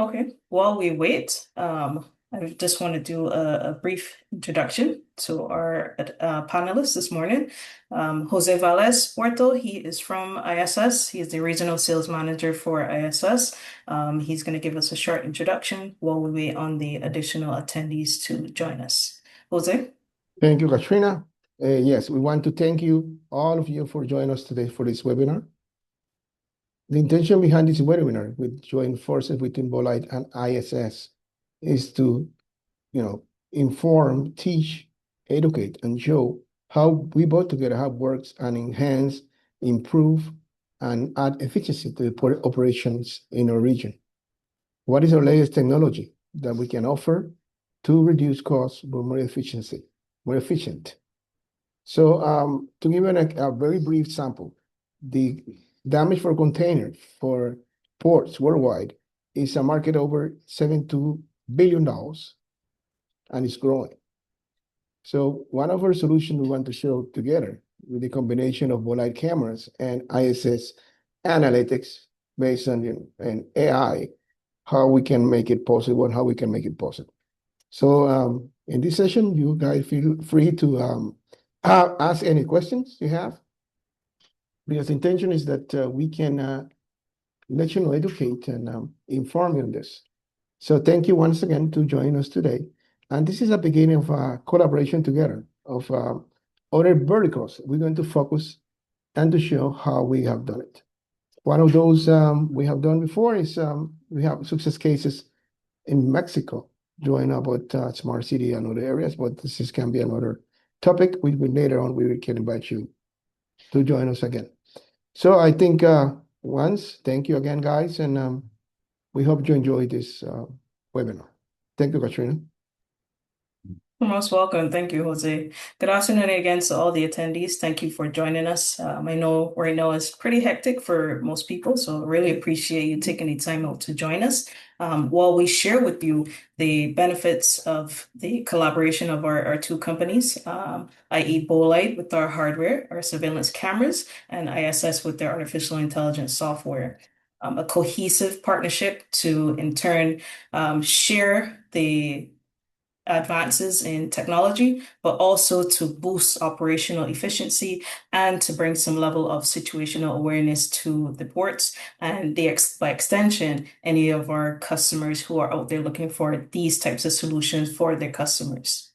Okay, while we wait, I just want to do a brief introduction to our panelists this morning. Jose Valles Puerto, he is from ISS. He is the regional sales manager for ISS. He's going to give us a short introduction while we wait on the additional attendees to join us. Jose? Thank you, Katrina. Yes, we want to thank you, all of you, for joining us today for this webinar. The intention behind this webinar with joint forces between Bolide and ISS is to, inform, teach, educate, and show how we both together have works and enhance, improve, and add efficiency to the operations in our region. What is our latest technology that we can offer to reduce costs but more efficient? So to give you a very brief sample, the damage for containers for ports worldwide is a market over $72 billion, and it's growing. So one of our solutions we want to show together with the combination of Bolide cameras and ISS analytics based on AI, how we can make it possible and how we can make it possible. So in this session, you guys feel free to ask any questions you have, because the intention is that we can let you know, educate, and inform you on this. So thank you once again to join us today. And this is a beginning of a collaboration together of other verticals. We're going to focus and to show how we have done it. One of those we have done before is we have success cases in Mexico, doing about smart city and other areas, but this can be another topic. Later on, we can invite you to join us again. So I think thank you again, guys, and we hope you enjoy this webinar. Thank you, Katrina. You're most welcome. Thank you, Jose. Good afternoon again to all the attendees. Thank you for joining us. I know right now is pretty hectic for most people, so I really appreciate you taking the time out to join us. While we share with you the benefits of the collaboration of our two companies, i.e. Bolide with our hardware, our surveillance cameras, and ISS with their artificial intelligence software. A cohesive partnership to, in turn, share the advances in technology, but also to boost operational efficiency and to bring some level of situational awareness to the ports and by extension, any of our customers who are out there looking for these types of solutions for their customers.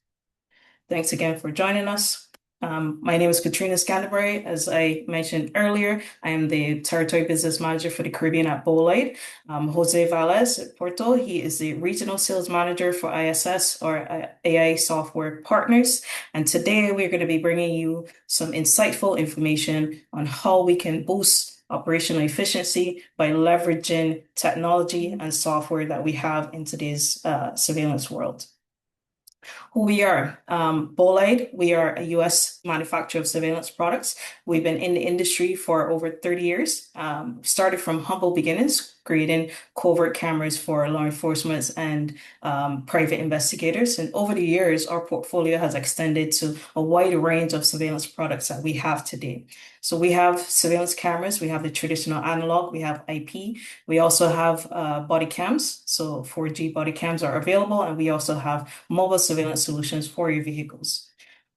Thanks again for joining us. My name is Katrina Scantlebury. As I mentioned earlier, I am the Territory Business Manager for the Caribbean at Bolide. Jose Valles at Porto, he is the Regional Sales Manager for ISS, or AI Software Partners. And today we're going to be bringing you some insightful information on how we can boost operational efficiency by leveraging technology and software that we have in today's surveillance world. Who we are. Bolide, we are a US manufacturer of surveillance products. We've been in the industry for over 30 years. Started from humble beginnings, creating covert cameras for law enforcement and private investigators. And over the years, our portfolio has extended to a wide range of surveillance products that we have today. So we have surveillance cameras, we have the traditional analog, we have IP, we also have body cams. So 4G body cams are available, and we also have mobile surveillance solutions for your vehicles.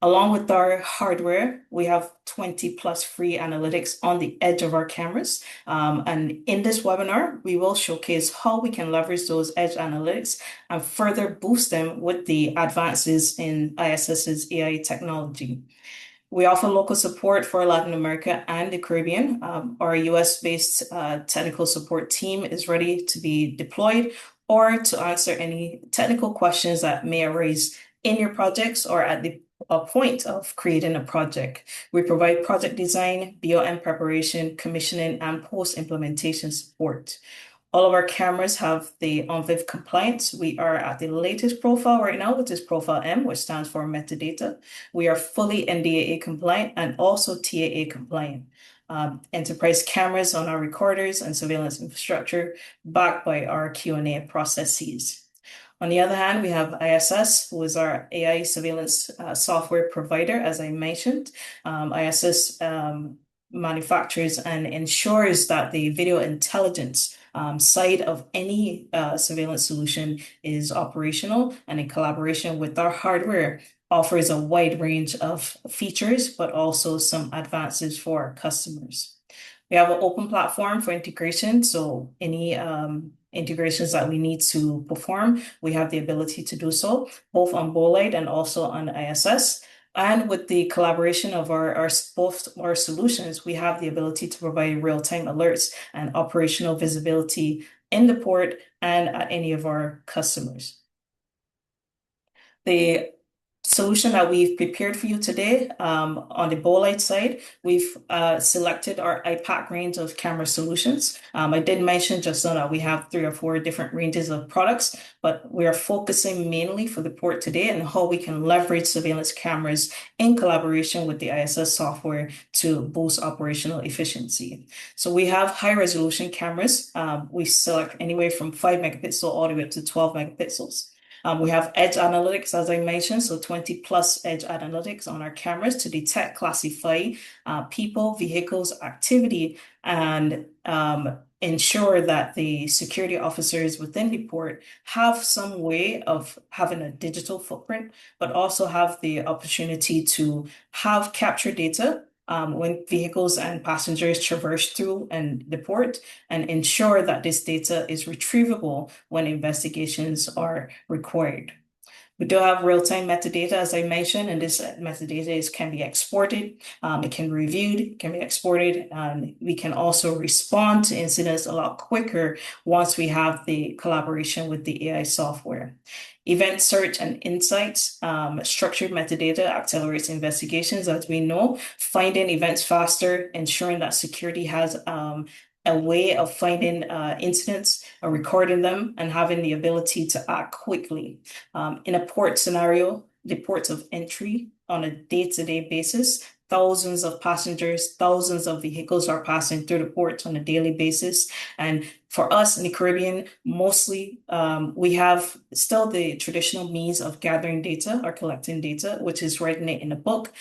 Along with our hardware, we have 20 plus free analytics on the edge of our cameras. And in this webinar, we will showcase how we can leverage those edge analytics and further boost them with the advances in ISS's AI technology. We offer local support for Latin America and the Caribbean. Our US-based technical support team is ready to be deployed or to answer any technical questions that may arise in your projects or at the point of creating a project. We provide project design, BOM preparation, commissioning, and post-implementation support. All of our cameras have the ONVIF compliance. We are at the latest profile right now, which is Profile M, which stands for metadata. We are fully NDAA compliant and also TAA compliant. Enterprise cameras on our recorders and surveillance infrastructure backed by our Q&A processes. On the other hand, we have ISS, who is our AI surveillance software provider, as I mentioned. ISS manufactures and ensures that the video intelligence side of any surveillance solution is operational, and in collaboration with our hardware, offers a wide range of features, but also some advances for our customers. We have an open platform for integration, so any integrations that we need to perform, we have the ability to do so, both on Bolide and also on ISS. And with the collaboration of both our solutions, we have the ability to provide real-time alerts and operational visibility in the port and at any of our customers. The solution that we've prepared for you today, on the Bolide side, we've selected our IPAC range of camera solutions. I did mention just now that we have 3 or 4 different ranges of products, but we are focusing mainly for the port today and how we can leverage surveillance cameras in collaboration with the ISS software to boost operational efficiency. So we have high resolution cameras. We select anywhere from 5 megapixel all the way up to 12 megapixels. We have edge analytics, as I mentioned, so 20 plus edge analytics on our cameras to detect, classify people, vehicles, activity, and ensure that the security officers within the port have some way of having a digital footprint, but also have the opportunity to have capture data when vehicles and passengers traverse through and the port, and ensure that this data is retrievable when investigations are required. We do have real-time metadata, as I mentioned, and this metadata can be exported, it can be reviewed, it can be exported, and we can also respond to incidents a lot quicker once we have the collaboration with the AI software. Event search and insights, structured metadata accelerates investigations, as we know, finding events faster, ensuring that security has a way of finding incidents, recording them, and having the ability to act quickly. In a port scenario, the ports of entry on a day-to-day basis, thousands of passengers, thousands of vehicles are passing through the ports on a daily basis. And for us in the Caribbean, mostly we have still the traditional means of gathering data or collecting data, which is writing it in a book.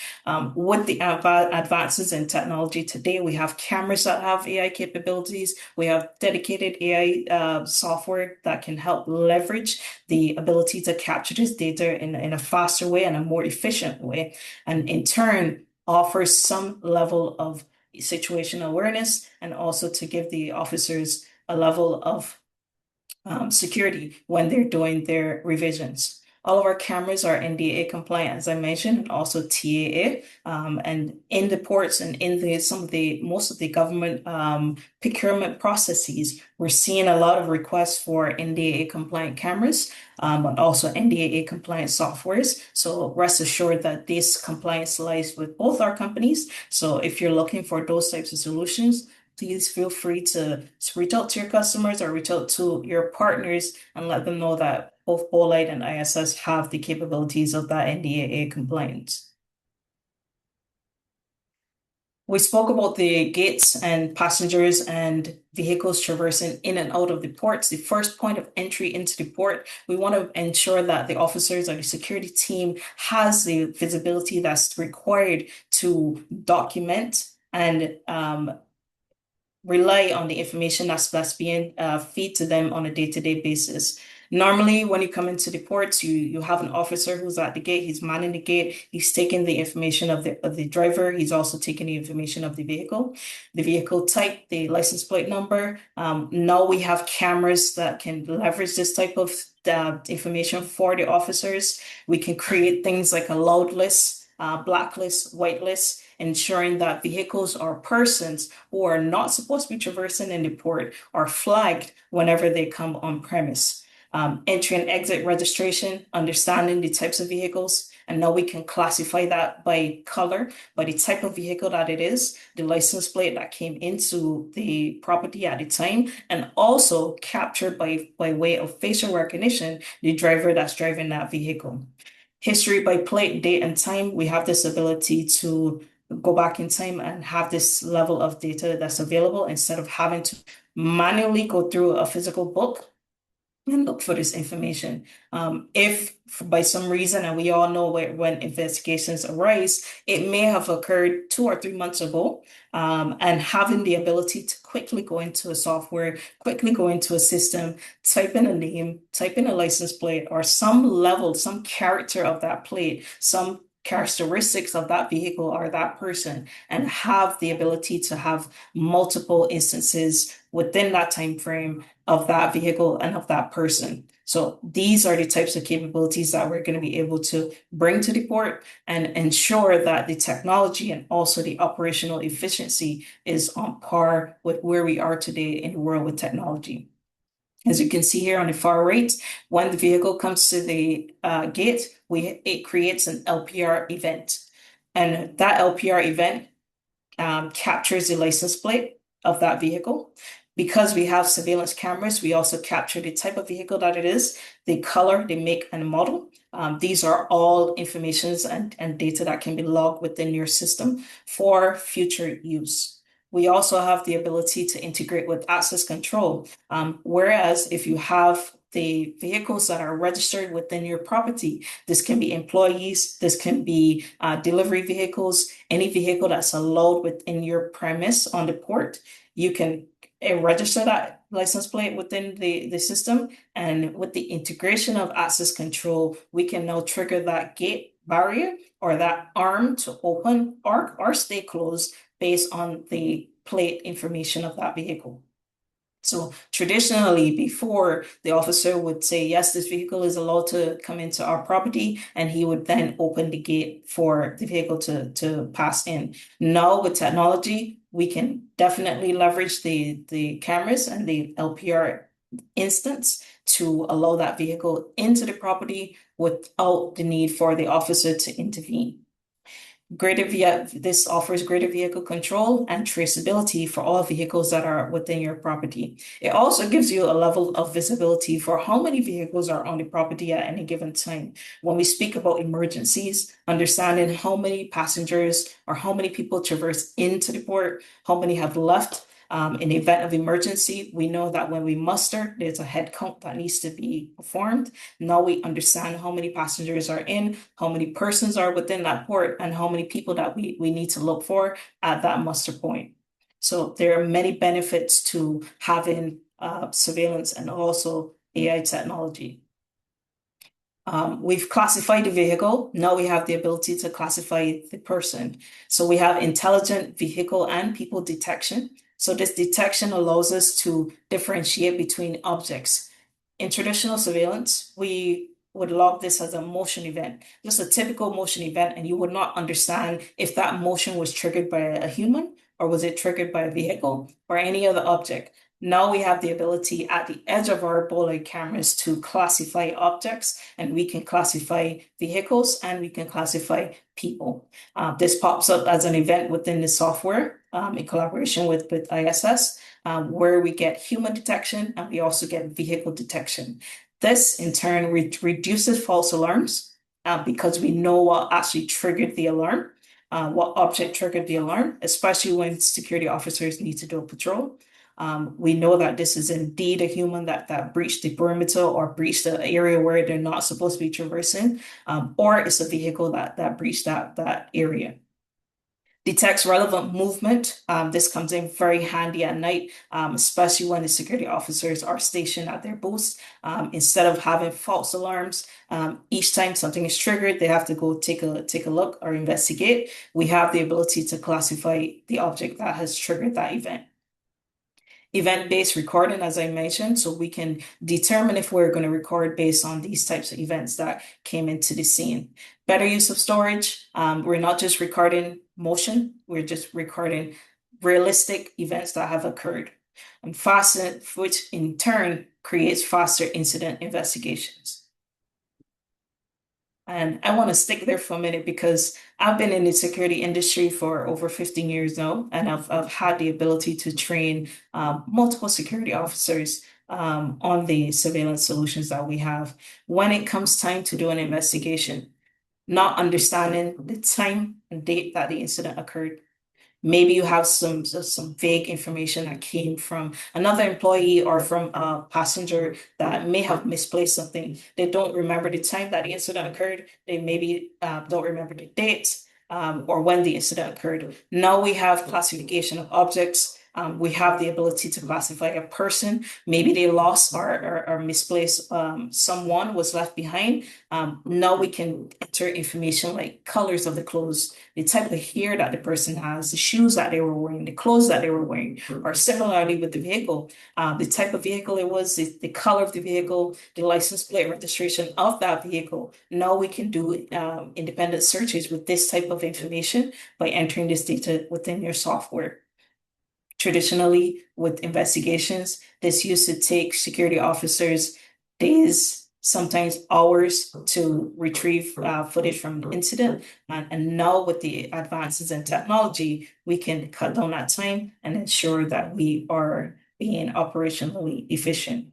With the advances in technology today, we have cameras that have AI capabilities. We have dedicated AI software that can help leverage the ability to capture this data in a faster way and a more efficient way, and in turn offers some level of situational awareness, and also to give the officers a level of security when they're doing their revisions. All of our cameras are NDAA compliant, as I mentioned, and also TAA. And in the ports and in most of the government procurement processes, we're seeing a lot of requests for NDAA compliant cameras, but also NDAA compliant softwares. So rest assured that this compliance lies with both our companies. So if you're looking for those types of solutions, please feel free to reach out to your customers or reach out to your partners and let them know that both Bolide and ISS have the capabilities of that NDAA compliance. We spoke about the gates and passengers and vehicles traversing in and out of the ports. The first point of entry into the port, we want to ensure that the officers or the security team has the visibility that's required to document and rely on the information that's being fed to them on a day-to-day basis. Normally, when you come into the ports, you have an officer who's at the gate, he's manning the gate, he's taking the information of the driver, he's also taking the information of the vehicle type, the license plate number. Now we have cameras that can leverage this type of information for the officers. We can create things like a loud list, blacklist, whitelist, ensuring that vehicles or persons who are not supposed to be traversing in the port are flagged whenever they come on premise. Entry and exit registration, understanding the types of vehicles, and now we can classify that by color, by the type of vehicle that it is, the license plate that came into the property at the time, and also captured by way of facial recognition, the driver that's driving that vehicle. History by plate, date, and time, we have this ability to go back in time and have this level of data that's available instead of having to manually go through a physical book. and look for this information. If by some reason, and we all know when investigations arise, it may have occurred 2 or 3 months ago, and having the ability to quickly go into a software, quickly go into a system, type in a name, type in a license plate, or some level, some character of that plate, some characteristics of that vehicle or that person, and have the ability to have multiple instances within that time frame of that vehicle and of that person. So these are the types of capabilities that we're going to be able to bring to the port and ensure that the technology and also the operational efficiency is on par with where we are today in the world with technology. As you can see here on the far right, when the vehicle comes to the gate, it creates an LPR event. And that LPR event captures the license plate of that vehicle. Because we have surveillance cameras, we also capture the type of vehicle that it is, the color, the make, and model. These are all informations and data that can be logged within your system for future use. We also have the ability to integrate with access control. Whereas if you have the vehicles that are registered within your property, this can be employees, this can be delivery vehicles, any vehicle that's allowed within your premise on the port, you can register that license plate within the system. And with the integration of access control, we can now trigger that gate barrier or that arm to open or stay closed based on the plate information of that vehicle. So traditionally, before the officer would say, yes, this vehicle is allowed to come into our property, and he would then open the gate for the vehicle to pass in. Now with technology, we can definitely leverage the cameras and the LPR instance to allow that vehicle into the property without the need for the officer to intervene. This offers greater vehicle control and traceability for all vehicles that are within your property. It also gives you a level of visibility for how many vehicles are on the property at any given time. When we speak about emergencies, understanding how many passengers or how many people traverse into the port, how many have left. In the event of emergency, we know that when we muster, there's a head count that needs to be performed. Now we understand how many passengers are in, how many persons are within that port, and how many people that we need to look for at that muster point. So there are many benefits to having surveillance and also AI technology. We've classified the vehicle. Now we have the ability to classify the person. So we have intelligent vehicle and people detection. So this detection allows us to differentiate between objects. In traditional surveillance, we would log this as a motion event, just a typical motion event, and you would not understand if that motion was triggered by a human or was it triggered by a vehicle or any other object. Now we have the ability at the edge of our Bolide cameras to classify objects, and we can classify vehicles and we can classify people. This pops up as an event within the software in collaboration with ISS, where we get human detection and we also get vehicle detection. This in turn reduces false alarms because we know what actually triggered the alarm, what object triggered the alarm, especially when security officers need to do a patrol. We know that this is indeed a human that breached the perimeter or breached the area where they're not supposed to be traversing, or it's a vehicle that breached that area. Detects relevant movement. This comes in very handy at night, especially when the security officers are stationed at their booths. Instead of having false alarms, each time something is triggered, they have to go take a look or investigate. We have the ability to classify the object that has triggered that event. Event-based recording, as I mentioned, so we can determine if we're going to record based on these types of events that came into the scene. Better use of storage. We're not just recording motion, we're just recording realistic events that have occurred. And faster, which in turn creates faster incident investigations. And I want to stick there for a minute because I've been in the security industry for over 15 years now, and I've had the ability to train multiple security officers on the surveillance solutions that we have. When it comes time to do an investigation, not understanding the time and date that the incident occurred, Maybe you have some vague information that came from another employee or from a passenger that may have misplaced something. They don't remember the time that the incident occurred. They maybe don't remember the date or when the incident occurred. Now we have classification of objects. We have the ability to classify a person. Maybe they lost or misplaced, someone was left behind. Now we can enter information like colors of the clothes, the type of hair that the person has, the shoes that they were wearing, the clothes that they were wearing, or similarly with the vehicle, the type of vehicle it was, the color of the vehicle, the license plate registration of that vehicle. Now we can do independent searches with this type of information by entering this data within your software. Traditionally, with investigations, this used to take security officers days, sometimes hours to retrieve footage from the incident. And now with the advances in technology, we can cut down that time and ensure that we are being operationally efficient.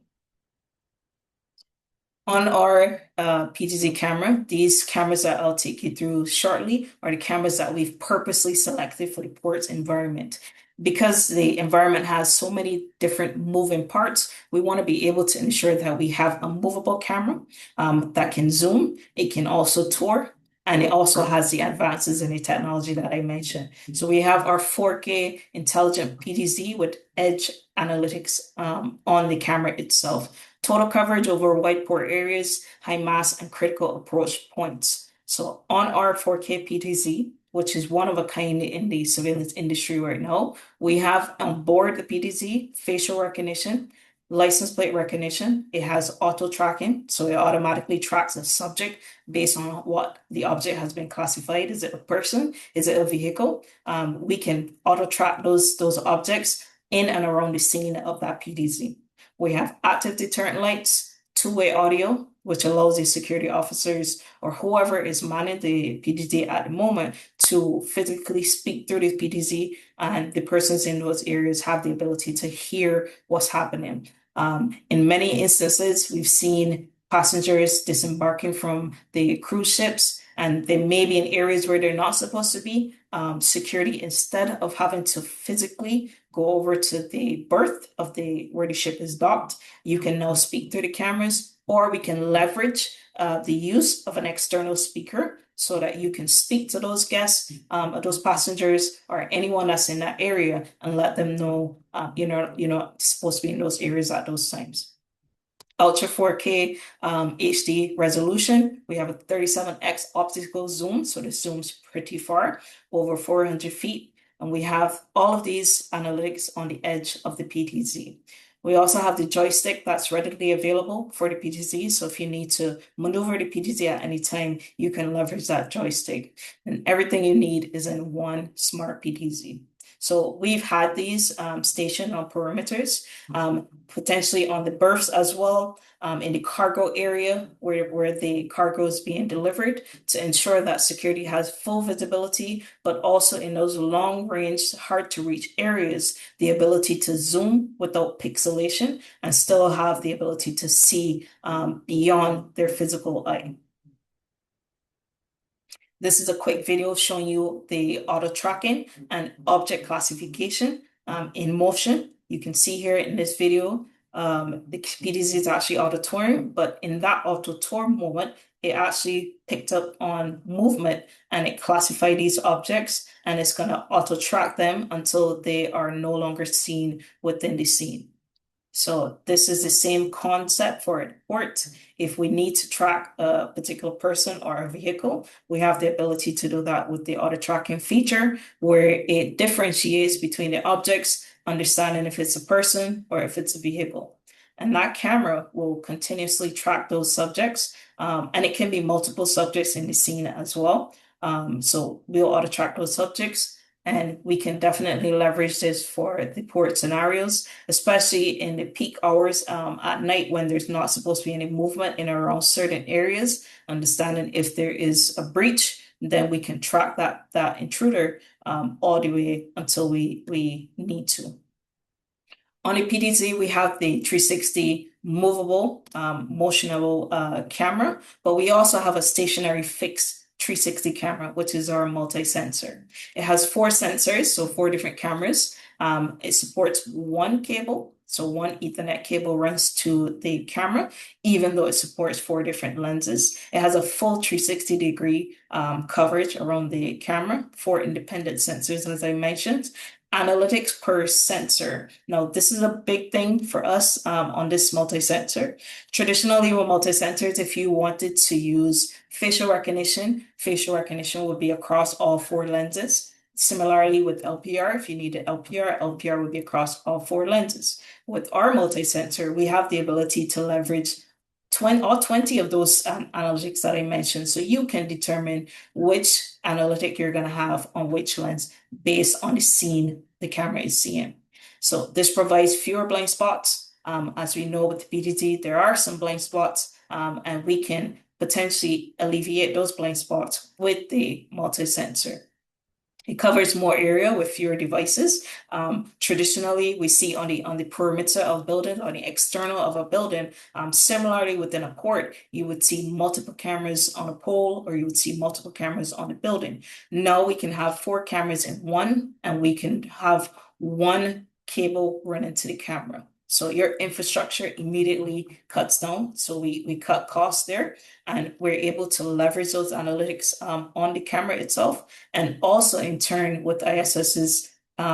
On our PTZ camera, these cameras that I'll take you through shortly are the cameras that we've purposely selected for the port's environment. Because the environment has so many different moving parts, we want to be able to ensure that we have a movable camera that can zoom. It can also tour, and it also has the advances in the technology that I mentioned. So we have our 4K intelligent PTZ with edge analytics on the camera itself. Total coverage over wide port areas, high mass, and critical approach points. So on our 4K PTZ, which is one of a kind in the surveillance industry right now, we have on board the PTZ facial recognition, license plate recognition. It has auto tracking, so it automatically tracks a subject based on what the object has been classified. Is it a person? Is it a vehicle? We can auto track those objects in and around the scene of that PTZ. We have active deterrent lights, two-way audio, which allows the security officers or whoever is manning the PTZ at the moment to physically speak through the PTZ, and the persons in those areas have the ability to hear what's happening. In many instances, we've seen passengers disembarking from the cruise ships, and they may be in areas where they're not supposed to be. Security, instead of having to physically go over to the berth of where the ship is docked, you can now speak through the cameras, or we can leverage the use of an external speaker so that you can speak to those guests, those passengers, or anyone that's in that area, and let them know you're not supposed to be in those areas at those times. Ultra 4K HD resolution. We have a 37x optical zoom, so this zooms pretty far, over 400 feet. And we have all of these analytics on the edge of the PTZ. We also have the joystick that's readily available for the PTZ. So if you need to maneuver the PTZ at any time, you can leverage that joystick. And everything you need is in one smart PTZ. So we've had these stationed on perimeters, potentially on the berths as well, in the cargo area where the cargo is being delivered, to ensure that security has full visibility, but also in those long range, hard to reach areas, the ability to zoom without pixelation and still have the ability to see beyond their physical eye. This is a quick video showing you the auto tracking and object classification in motion. You can see here in this video, the PTZ is actually auto touring, but in that auto tour moment, it actually picked up on movement and it classified these objects, and it's going to auto track them until they are no longer seen within the scene. So this is the same concept for a port. If we need to track a particular person or a vehicle, we have the ability to do that with the auto tracking feature, where it differentiates between the objects, understanding if it's a person or if it's a vehicle. And that camera will continuously track those subjects, and it can be multiple subjects in the scene as well. So we'll auto track those subjects. And we can definitely leverage this for the port scenarios, especially in the peak hours at night when there's not supposed to be any movement in or around certain areas. Understanding if there is a breach, then we can track that intruder all the way until we need to. On the PTZ, we have the 360 movable, motionable camera, but we also have a stationary fixed 360 camera, which is our multi-sensor. It has four sensors, so four different cameras. It supports one cable, so one Ethernet cable runs to the camera, even though it supports four different lenses. It has a full 360-degree coverage around the camera, four independent sensors, as I mentioned. Analytics per sensor. Now, this is a big thing for us on this multi-sensor. Traditionally, with multi-sensors, if you wanted to use facial recognition would be across all four lenses. Similarly, with LPR, if you needed LPR would be across all four lenses. With our multi-sensor, we have the ability to leverage all 20 of those analytics that I mentioned. So you can determine which analytic you're going to have on which lens based on the scene the camera is seeing. So this provides fewer blind spots. As we know with BDT, there are some blind spots, and we can potentially alleviate those blind spots with the multi-sensor. It covers more area with fewer devices. Traditionally, we see on the perimeter of building, on the external of a building, similarly within a court, you would see multiple cameras on a pole, or you would see multiple cameras on a building. Now we can have four cameras in one, and we can have one cable running to the camera. So your infrastructure immediately cuts down. So we cut costs there, and we're able to leverage those analytics on the camera itself, and also in turn with ISS's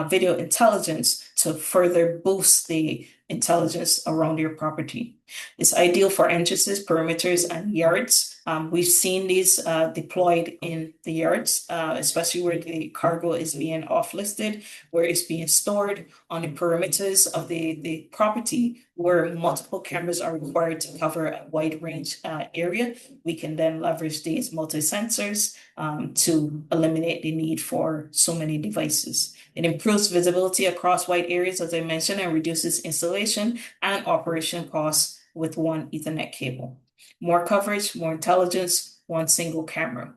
video intelligence to further boost the intelligence around your property. It's ideal for entrances, perimeters, and yards. We've seen these deployed in the yards, especially where the cargo is being off-listed, where it's being stored on the perimeters of the property, where multiple cameras are required to cover a wide range area. We can then leverage these multi-sensors to eliminate the need for so many devices. It improves visibility across wide areas, as I mentioned, and reduces installation and operation costs with one Ethernet cable. More coverage, more intelligence, one single camera.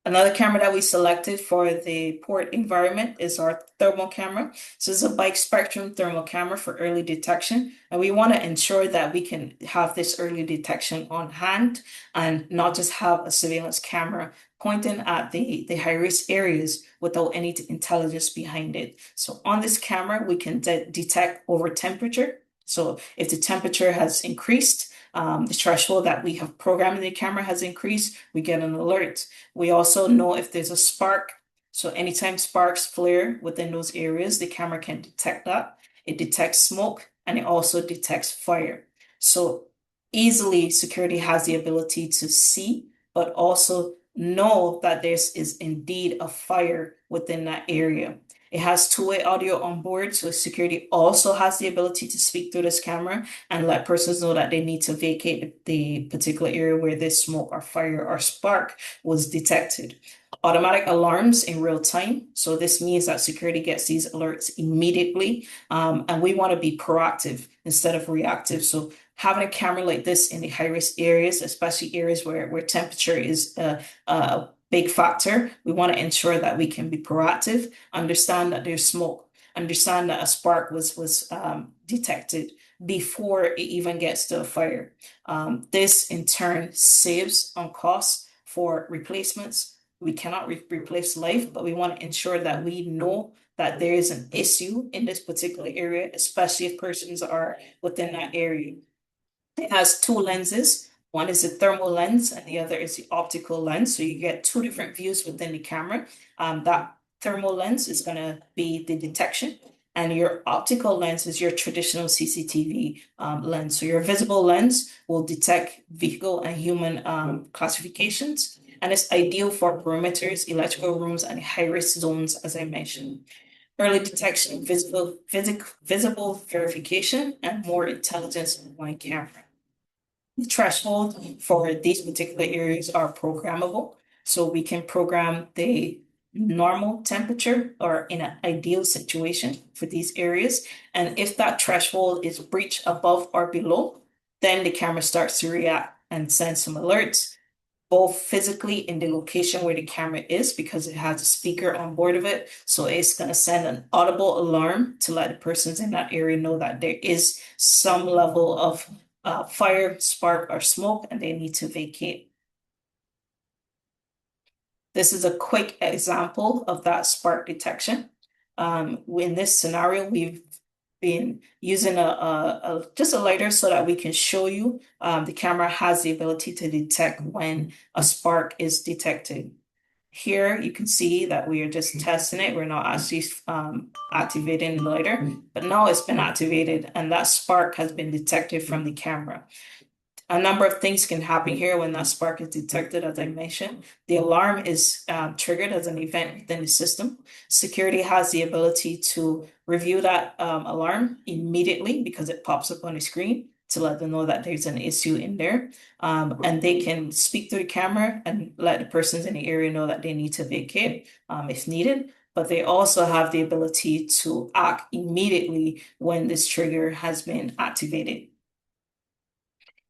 Another camera that we selected for the port environment is our thermal camera. So this is a bike spectrum thermal camera for early detection. And we want to ensure that we can have this early detection on hand and not just have a surveillance camera pointing at the high-risk areas without any intelligence behind it. So on this camera, we can detect over temperature. So if the temperature has increased, the threshold that we have programmed in the camera has increased, we get an alert. We also know if there's a spark. So anytime sparks flare within those areas, the camera can detect that. It detects smoke, and it also detects fire. So easily security has the ability to see, but also know that there is indeed a fire within that area. It has two-way audio on board, so security also has the ability to speak through this camera and let persons know that they need to vacate the particular area where this smoke or fire or spark was detected. Automatic alarms in real time. So this means that security gets these alerts immediately, and we want to be proactive instead of reactive. So having a camera like this in the high-risk areas, especially areas where temperature is a big factor, we want to ensure that we can be proactive, understand that there's smoke, understand that a spark was detected before it even gets to a fire. This in turn saves on costs for replacements. We cannot replace life, but we want to ensure that we know that there is an issue in this particular area, especially if persons are within that area. It has two lenses. One is the thermal lens and the other is the optical lens. So you get two different views within the camera. That thermal lens is going to be the detection, and your optical lens is your traditional CCTV lens. So your visible lens will detect vehicle and human classifications, and it's ideal for perimeters, electrical rooms, and high-risk zones, as I mentioned. Early detection, visible verification, and more intelligence in one camera. The threshold for these particular areas are programmable. So we can program the normal temperature or in an ideal situation for these areas. And if that threshold is breached above or below, then the camera starts to react and send some alerts, both physically in the location where the camera is, because it has a speaker on board of it. So it's going to send an audible alarm to let the persons in that area know that there is some level of fire, spark, or smoke, and they need to vacate. This is a quick example of that spark detection. In this scenario, we've been using just a lighter so that we can show you the camera has the ability to detect when a spark is detected. Here you can see that we are just testing it. We're not actually activating the lighter, but now it's been activated and that spark has been detected from the camera. A number of things can happen here when that spark is detected, as I mentioned. The alarm is triggered as an event within the system. Security has the ability to review that alarm immediately because it pops up on the screen to let them know that there's an issue in there. And they can speak to the camera and let the persons in the area know that they need to vacate if needed. But they also have the ability to act immediately when this trigger has been activated.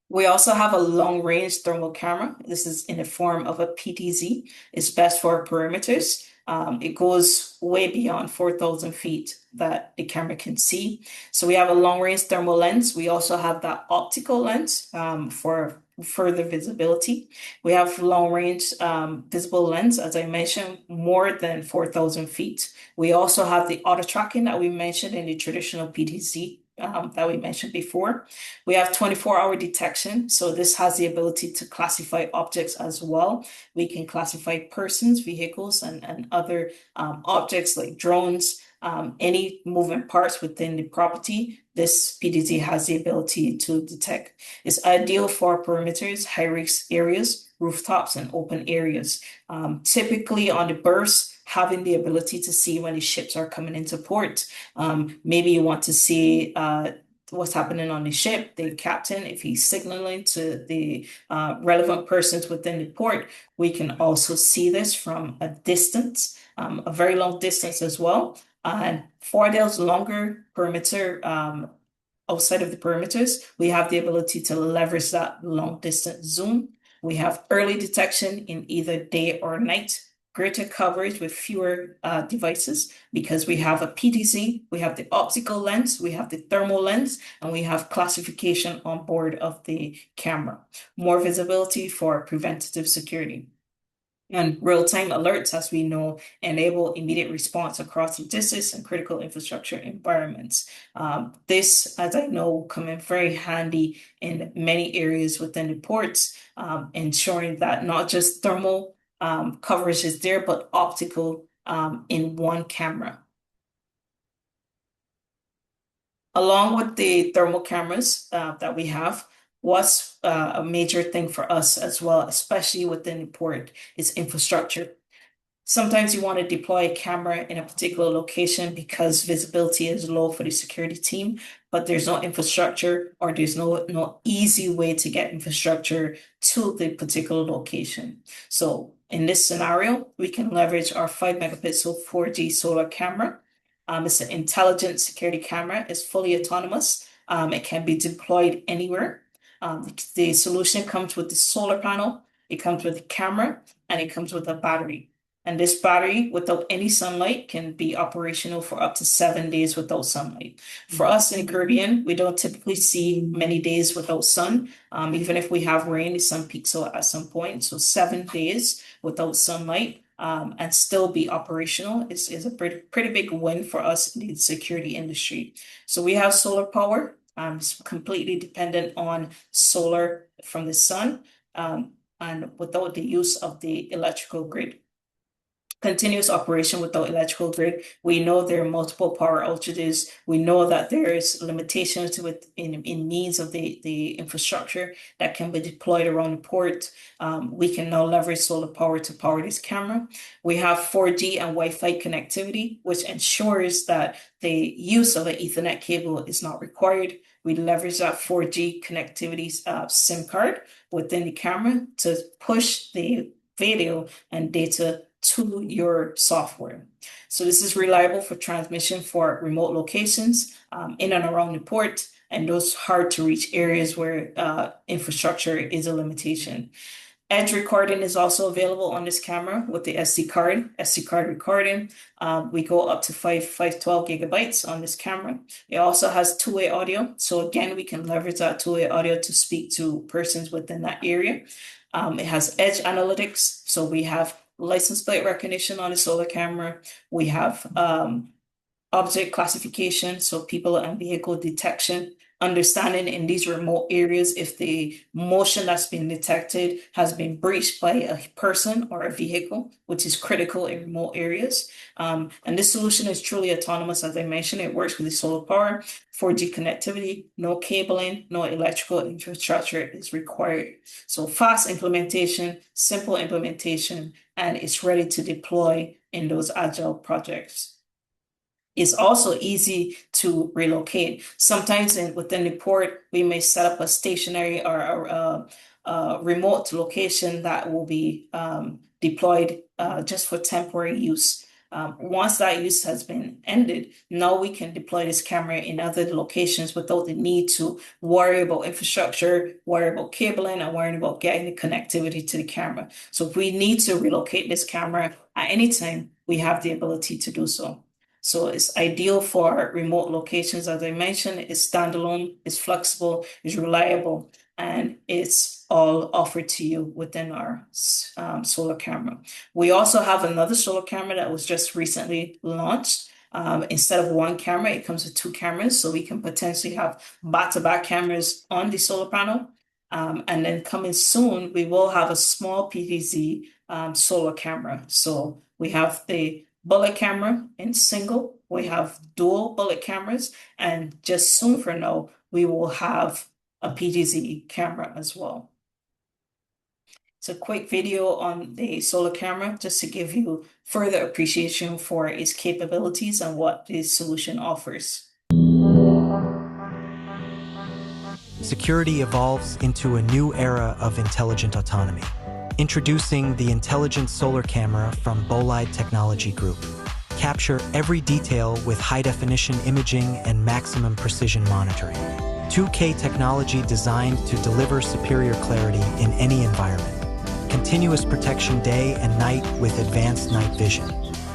We also have a long range thermal camera. This is in the form of a PTZ. It's best for perimeters. It goes way beyond 4,000 feet that the camera can see. So we have a long range thermal lens. We also have that optical lens for further visibility. We have long range visible lens, as I mentioned, more than 4,000 feet. We also have the auto tracking that we mentioned in the traditional PTZ that we mentioned before. We have 24-hour detection. So this has the ability to classify objects as well. We can classify persons, vehicles, and other objects like drones, any moving parts within the property. This PDZ has the ability to detect. It's ideal for perimeters, high-risk areas, rooftops, and open areas. Typically on the berths, having the ability to see when the ships are coming into port. Maybe you want to see what's happening on the ship, the captain, if he's signaling to the relevant persons within the port. We can also see this from a distance, a very long distance as well. And for those longer perimeter, outside of the perimeters, we have the ability to leverage that long distance zoom. We have early detection in either day or night, greater coverage with fewer devices because we have a PTZ, we have the optical lens, we have the thermal lens, and we have classification on board of the camera. More visibility for preventative security. And real-time alerts, as we know, enable immediate response across logistics and critical infrastructure environments. This, as I know, will come in very handy in many areas within the ports, ensuring that not just thermal coverage is there, but optical in one camera. Along with the thermal cameras that we have, what's a major thing for us as well, especially within the port, is infrastructure. Sometimes you want to deploy a camera in a particular location because visibility is low for the security team, but there's no infrastructure or there's no easy way to get infrastructure to the particular location. So in this scenario, we can leverage our 5 megapixel 4G solar camera. It's an intelligent security camera. It's fully autonomous. It can be deployed anywhere. The solution comes with the solar panel, it comes with a camera, and it comes with a battery. And this battery, without any sunlight, can be operational for up to 7 days without sunlight. For us in the Caribbean, we don't typically see many days without sun. Even if we have rain, the sun peaks out at some point. So 7 days without sunlight and still be operational is a pretty big win for us in the security industry. So we have solar power. It's completely dependent on solar from the sun and without the use of the electrical grid. Continuous operation without electrical grid. We know there are multiple power outages. We know that there is limitations in means of the infrastructure that can be deployed around the port. We can now leverage solar power to power this camera. We have 4G and Wi-Fi connectivity, which ensures that the use of an Ethernet cable is not required. We leverage that 4G connectivity SIM card within the camera to push the video and data to your software. So this is reliable for transmission for remote locations in and around the port and those hard to reach areas where infrastructure is a limitation. Edge recording is also available on this camera with the SD card recording. We go up to 512 gigabytes on this camera. It also has two-way audio. So again, we can leverage that two-way audio to speak to persons within that area. It has edge analytics. So we have license plate recognition on the solar camera. We have object classification, so people and vehicle detection, understanding in these remote areas if the motion that's been detected has been breached by a person or a vehicle, which is critical in remote areas. And this solution is truly autonomous. As I mentioned, it works with the solar power, 4G connectivity, no cabling, no electrical infrastructure is required. So fast implementation, simple implementation, and it's ready to deploy in those agile projects. It's also easy to relocate. Sometimes within the port, we may set up a stationary or a remote location that will be deployed just for temporary use. Once that use has been ended, now we can deploy this camera in other locations without the need to worry about infrastructure, worry about cabling, and worrying about getting the connectivity to the camera. So if we need to relocate this camera at any time, we have the ability to do so. So it's ideal for remote locations. As I mentioned, it's standalone, it's flexible, it's reliable, and it's all offered to you within our solar camera. We also have another solar camera that was just recently launched. Instead of one camera, it comes with two cameras, so we can potentially have back-to-back cameras on the solar panel. And then coming soon, we will have a small PVZ solar camera. So we have the bullet camera in single. We have dual bullet cameras, and just soon for now, we will have a PGZ camera as well. It's a quick video on the solar camera just to give you further appreciation for its capabilities and what this solution offers. Security evolves into a new era of intelligent autonomy. Introducing the Intelligent Solar Camera from Bolide Technology Group. Capture every detail with high-definition imaging and maximum precision monitoring. 2K technology designed to deliver superior clarity in any environment. Continuous protection day and night with advanced night vision.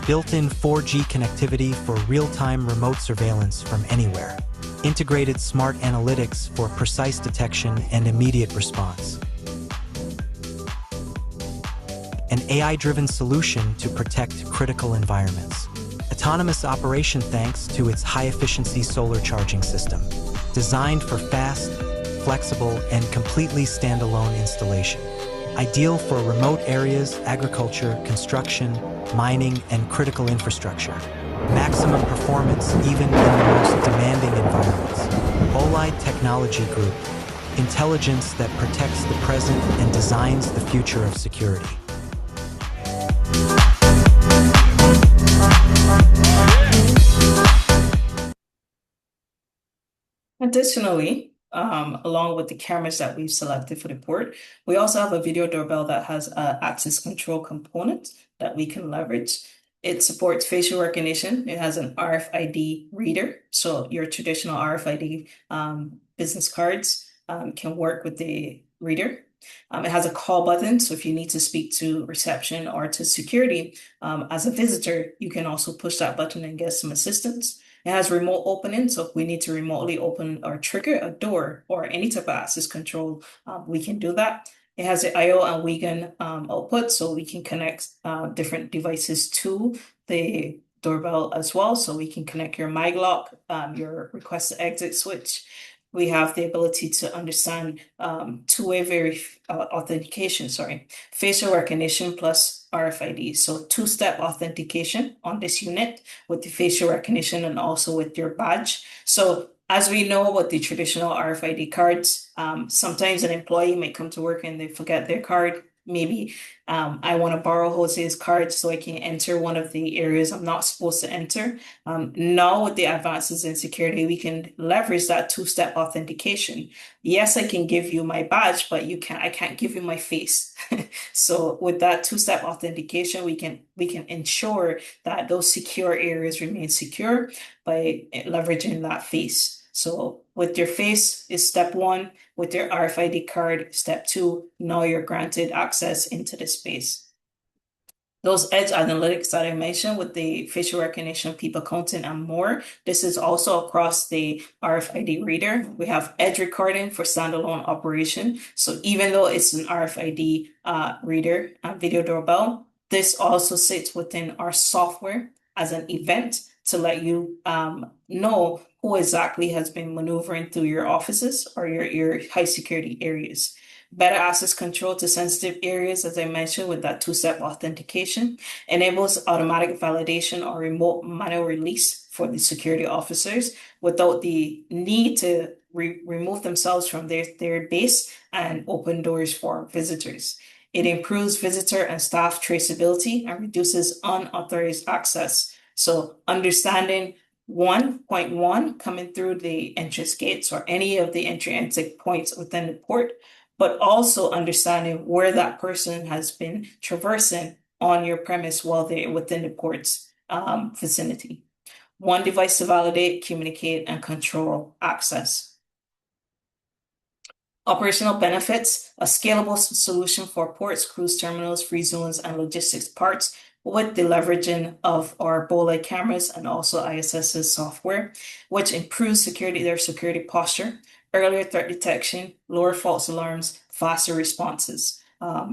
Built-in 4G connectivity for real-time remote surveillance from anywhere. Integrated smart analytics for precise detection and immediate response. An AI-driven solution to protect critical environments. Autonomous operation thanks to its high-efficiency solar charging system, designed for fast, flexible, and completely standalone installation. Ideal for remote areas, agriculture, construction, mining, and critical infrastructure. Maximum performance even in the most demanding environments. Bolide Technology Group. Intelligence that protects the present and designs the future of security. Additionally, along with the cameras that we've selected for the port, we also have a video doorbell that has an access control component that we can leverage. It supports facial recognition. It has an RFID reader. So your traditional RFID business cards can work with the reader. It has a call button. So if you need to speak to reception or to security as a visitor, you can also push that button and get some assistance. It has remote opening, so if we need to remotely open or trigger a door or any type of access control, we can do that. It has the I/O and WAN output, so we can connect different devices to the doorbell as well. So we can connect your MyLock, your request to exit switch. We have the ability to understand two-way authentication, facial recognition plus RFID. So two-step authentication on this unit with the facial recognition and also with your badge. So as we know with the traditional RFID cards, sometimes an employee may come to work and they forget their card. Maybe I want to borrow Jose's card so I can enter one of the areas I'm not supposed to enter. Now with the advances in security, we can leverage that two-step authentication. Yes, I can give you my badge, but I can't give you my face. So with that two-step authentication, we can ensure that those secure areas remain secure by leveraging that face. So with your face is step one, with your RFID card, step two, now you're granted access into the space. Those edge analytics that I mentioned with the facial recognition, people counting, and more, this is also across the RFID reader. We have edge recording for standalone operation. So even though it's an RFID reader and video doorbell, This also sits within our software as an event to let you know who exactly has been maneuvering through your offices or your high security areas. Better access control to sensitive areas, as I mentioned, with that two-step authentication, enables automatic validation or remote manual release for the security officers without the need to remove themselves from their base and open doors for visitors. It improves visitor and staff traceability and reduces unauthorized access. So understanding 1.1 coming through the entrance gates or any of the entry and exit points within the port, but also understanding where that person has been traversing on your premise while they're within the port's vicinity. One device to validate, communicate, and control access. Operational benefits, a scalable solution for ports, cruise terminals, free zones, and logistics parts with the leveraging of our Bolide cameras and also ISS's software, which improves their security posture, earlier threat detection, lower false alarms, faster responses.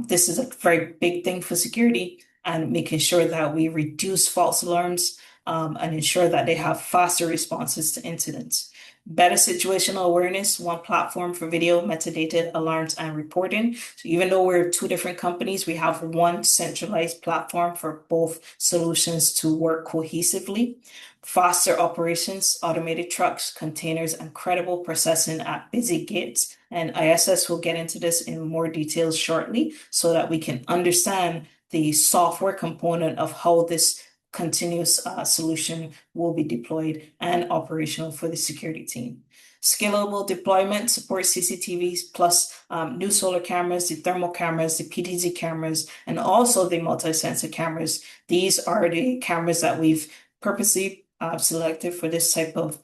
This is a very big thing for security and making sure that we reduce false alarms and ensure that they have faster responses to incidents. Better situational awareness, one platform for video, metadata, alarms, and reporting. So even though we're two different companies, we have one centralized platform for both solutions to work cohesively. Faster operations, automated trucks, containers, and credible processing at busy gates. And ISS will get into this in more details shortly so that we can understand the software component of how this continuous solution will be deployed and operational for the security team. Scalable deployment supports CCTVs plus new solar cameras, the thermal cameras, the PTZ cameras, and also the multi-sensor cameras. These are the cameras that we've purposely selected for this type of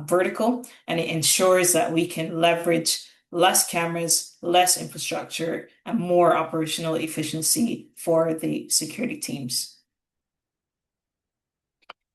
vertical, and it ensures that we can leverage less cameras, less infrastructure, and more operational efficiency for the security teams.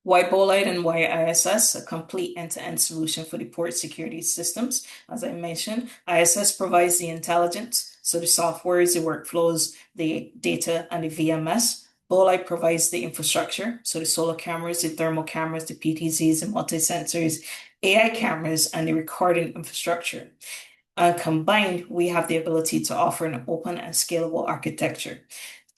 Why Bolide and why ISS, a complete end-to-end solution for the port security systems. As I mentioned, ISS provides the intelligence, so the softwares, the workflows, the data, and the VMS. Bolide provides the infrastructure, so the solar cameras, the thermal cameras, the PTZs, the multi-sensors, AI cameras, and the recording infrastructure. Combined, we have the ability to offer an open and scalable architecture,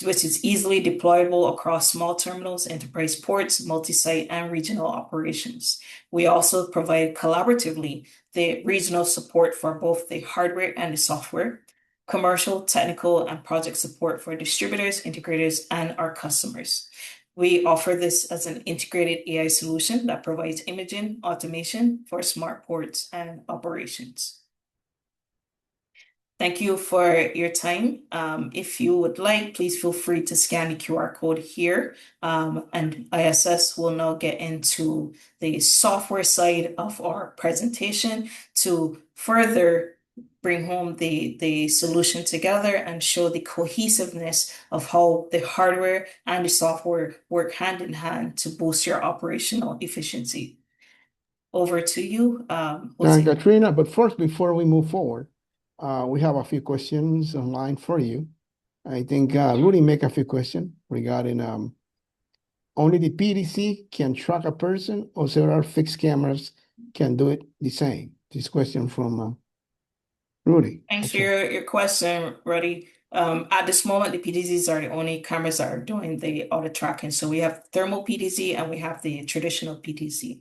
which is easily deployable across small terminals, enterprise ports, multi-site, and regional operations. We also provide collaboratively the regional support for both the hardware and the software, commercial, technical, and project support for distributors, integrators, and our customers. We offer this as an integrated AI solution that provides imaging automation for smart ports and operations. Thank you for your time. If you would like, please feel free to scan the QR code here. And ISS will now get into the software side of our presentation to further bring home the solution together and show the cohesiveness of how the hardware and the software work hand in hand to boost your operational efficiency. Over to you, José. Katrina, but first, before we move forward, we have a few questions online for you. I think Rudy make a few questions regarding only the PDC can track a person, or there are fixed cameras can do it the same. This question from Rudy. Thanks for your question, Rudy. At this moment, the PTZs are the only cameras that are doing the auto tracking. So we have thermal PTZ and we have the traditional PTZ.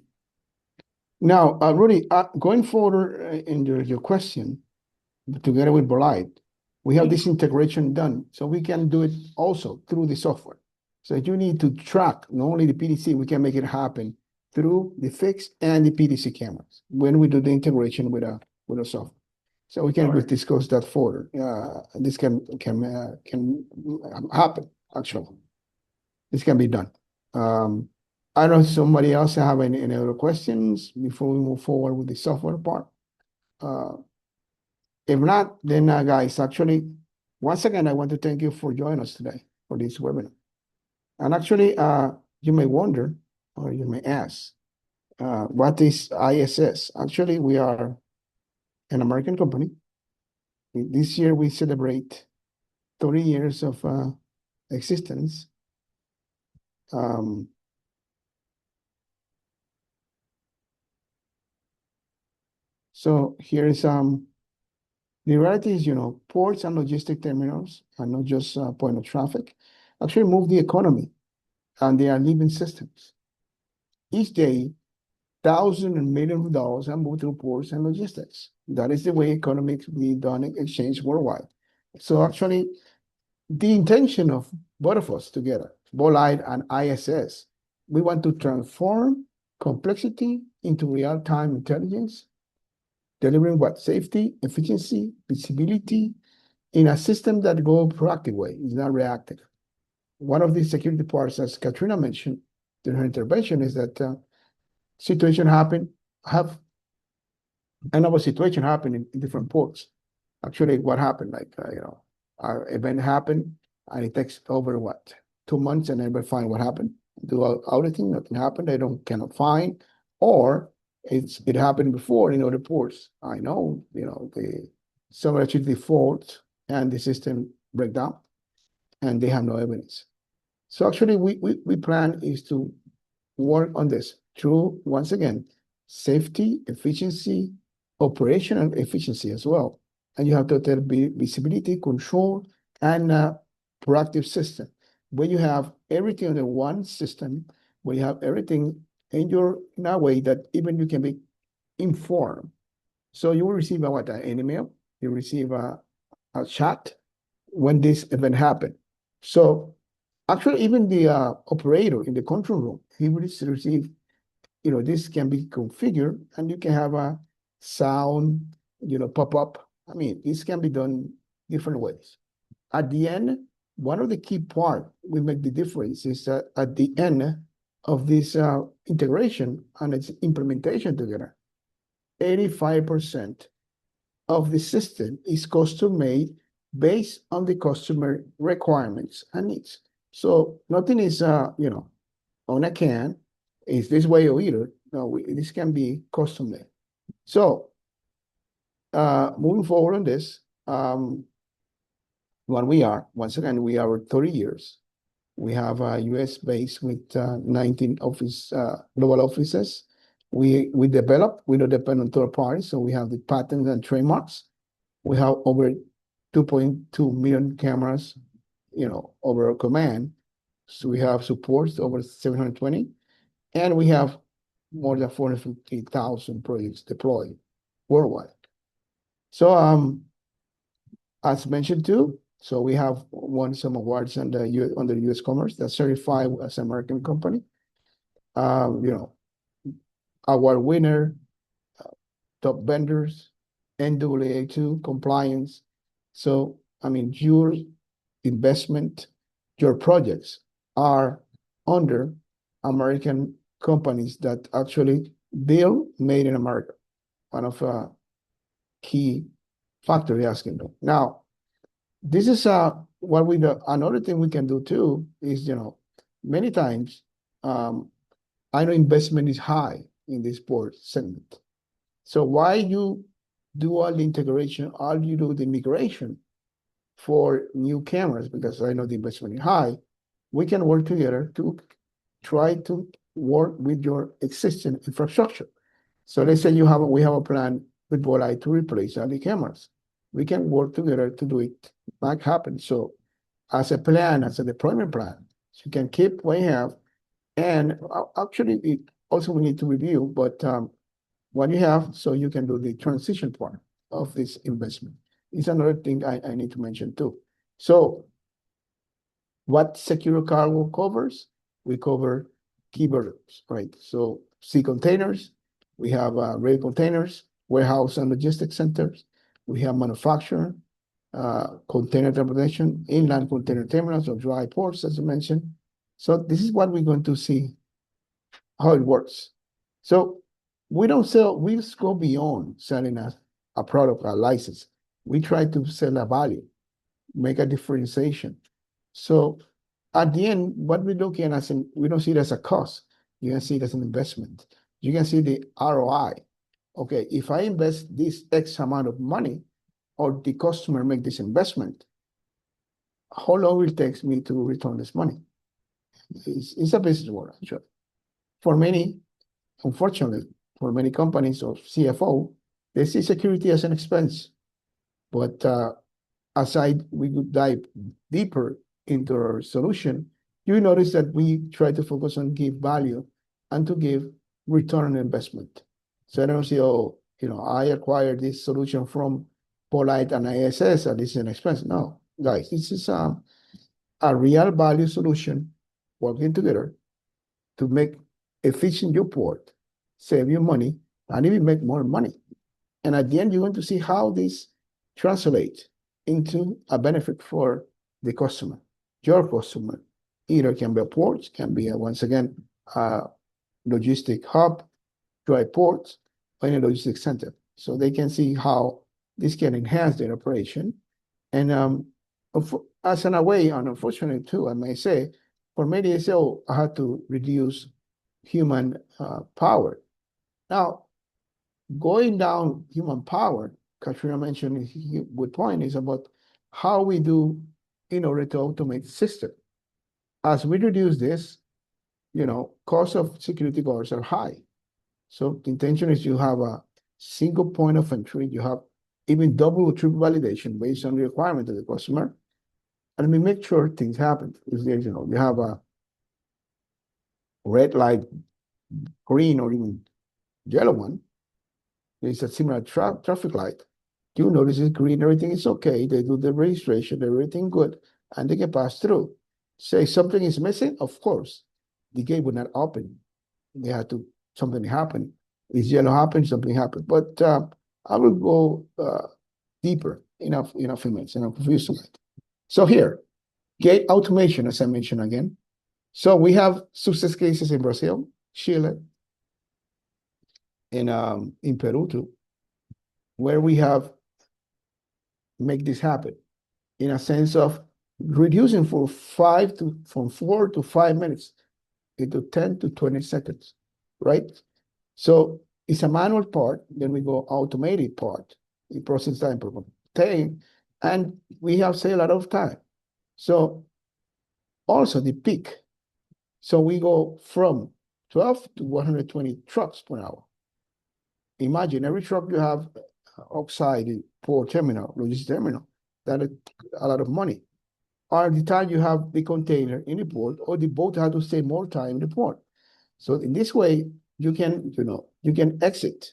Now, Rudy, going forward in your question, together with Bolide, we have this integration done, so we can do it also through the software. So you need to track not only the PDC, we can make it happen through the fixed and the PDC cameras when we do the integration with a software. So we can discuss that further. This can happen actually. This can be done. I don't know if somebody else have any other questions before we move forward with the software part. If not, then guys, actually, once again, I want to thank you for joining us today for this webinar. And actually, you may wonder, or you may ask, what is ISS? Actually, we are an American company. This year, we celebrate 30 years of existence. So here is the reality is, ports and logistic terminals are not just a point of traffic, actually move the economy, and they are living systems. Each day, thousands and millions of dollars are moved through ports and logistics. That is the way economics be done in exchange worldwide. So actually, the intention of both of us together, Bolide and ISS, we want to transform complexity into real-time intelligence, delivering what? Safety, efficiency, visibility in a system that goes proactive way, is not reactive. One of the security parts, as Katrina mentioned during her intervention, is that situation happen, have another situation happen in different ports. Actually, what happened, our event happened, and it takes over what, 2 months, and everybody find what happened. Do auditing, nothing happened. They cannot find, or it happened before in other ports. I know, some actually default and the system break down, and they have no evidence. So actually, we plan is to work on this through, once again, safety, efficiency, operational efficiency as well. And you have to tell visibility, control, and proactive system. When you have everything under one system, when you have everything in a way that even you can be informed. So you will receive an email, you receive a chat when this event happened. So actually, even the operator in the control room, he will receive, this can be configured, and you can have a sound, pop up. I mean, this can be done different ways. At the end, one of the key part we make the difference is that at the end of this integration and its implementation together, 85% of the system is custom made based on the customer requirements and needs. So nothing is, on a can, is this way or either. No, this can be custom made. So moving forward on this, once again, we are 30 years. We have a US base with 19 global offices. We develop, we don't depend on third parties, so we have the patents and trademarks. We have over 2.2 million cameras, over our command. So we have supports over 720, and we have more than 450,000 projects deployed worldwide. So as mentioned too, so we have won some awards under US Commerce that's certified as an American company. Award winner, top vendors, NAA2 compliance. So, I mean, your investment, your projects are under American companies that actually build made in America. One of key factors asking them. Now, this is what we do. Another thing we can do too is, many times, I know investment is high in this port segment. So why you do all the integration, all you do the migration for new cameras, because I know the investment is high, we can work together to try to work with your existing infrastructure. So let's say we have a plan with Bolide to replace all the cameras. We can work together to do it back happen. So as a plan, as a deployment plan, so you can keep what you have. And actually, also we need to review, but what you have, so you can do the transition part of this investment. It's another thing I need to mention too. So what secure cargo covers? We cover key verticals, right? So sea containers, we have rail containers, warehouse and logistics centers, we have manufacturing, container transportation, inland container terminals or dry ports, as you mentioned. So this is what we're going to see how it works. So we don't sell, we just go beyond selling a product, a license. We try to sell a value, make a differentiation. So at the end, what we're looking at, we don't see it as a cost. You can see it as an investment. You can see the ROI. Okay, if I invest this X amount of money, or the customer make this investment, how long will it take me to return this money? It's a business word, actually. For many, unfortunately, for many companies or CFO, they see security as an expense. But aside, we could dive deeper into our solution, you notice that we try to focus on give value and to give return on investment. So I don't say, oh, I acquired this solution from Bolide and ISS, and this is an expense. No, guys, this is a real value solution working together to make efficient your port, save you money, and even make more money. And at the end, you're going to see how this translates into a benefit for the customer, your customer. Either can be a port, can be once again a logistic hub, dry ports, or a logistic center. So they can see how this can enhance their operation. And as in a way, and unfortunately too, I may say, for many they say, oh, I had to reduce human power. Now, going down human power, Katrina mentioned a good point, is about how we do in order to automate the system. As we reduce this, costs of security guards are high. So the intention is you have a single point of entry, you have even double or triple validation based on the requirement of the customer, and we make sure things happen. If there's, you have a red light, green, or even yellow one, there's a similar traffic light. You notice it's green, everything is okay. They do the registration, everything good, and they can pass through. Say something is missing, of course, the gate would not open. They had to, something happen. If yellow happened, something happened. But I will go deeper in a few minutes, in a few slides. So here, gate automation, as I mentioned again. So we have success cases in Brazil, Chile, and in Peru too, where we have make this happen in a sense of reducing from 4 to 5 minutes into 10 to 20 seconds, right? So it's a manual part, then we go automated part, in process time per time, and we have saved a lot of time. So also the peak. So we go from 12 to 120 trucks per hour. Imagine every truck you have outside the port terminal, logistics terminal, that is a lot of money. Or the time you have the container in the port, or the boat has to stay more time in the port. So in this way, you can, you can exit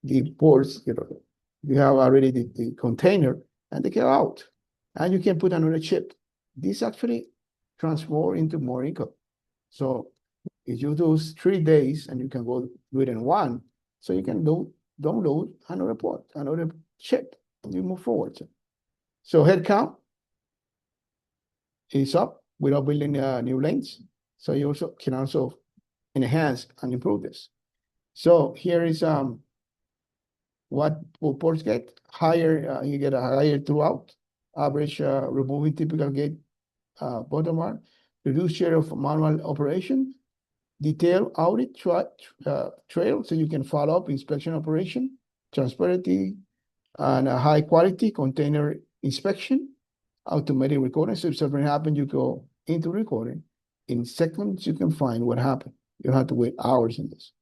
the ports, you have already the container, and they get out. And you can put another ship. This actually transforms into more income. So if you do 3 days and you can go do it in one, so you can download another port, another ship, and you move forward. So headcount is up without building new lanes. So you also can also enhance and improve this. So here is what ports get higher. You get a higher throughout average, removing typical gate bottom line, reduce share of manual operation, detailed audit trail, so you can follow up inspection operation, transparency, and a high quality container inspection, automatic recording. So if something happens, you go into recording. In seconds, you can find what happened. You don't have to wait hours in this.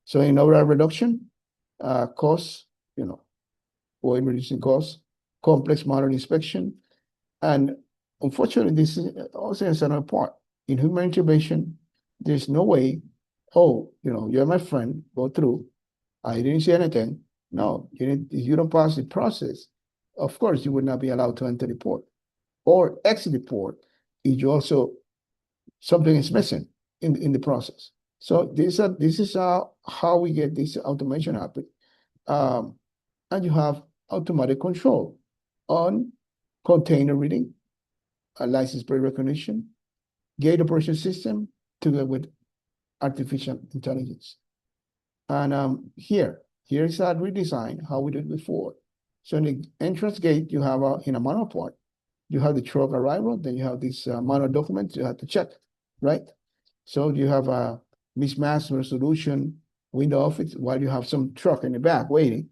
So in overall reduction, costs, or reducing costs, complex manual inspection, and unfortunately, this is also another part. In human intervention, there's no way, oh, you're my friend, go through. I didn't see anything. No, if you don't pass the process, of course, you would not be allowed to enter the port or exit the port if you also, something is missing in the process. So this is how we get this automation happen. And you have automatic control on container reading, license plate recognition, gate operation system, together with artificial intelligence. And here is a redesign, how we did before. So in the entrance gate, you have in a manual part, you have the truck arrival, then you have these manual documents you have to check, right? So you have a mismatch resolution window of it while you have some truck in the back waiting.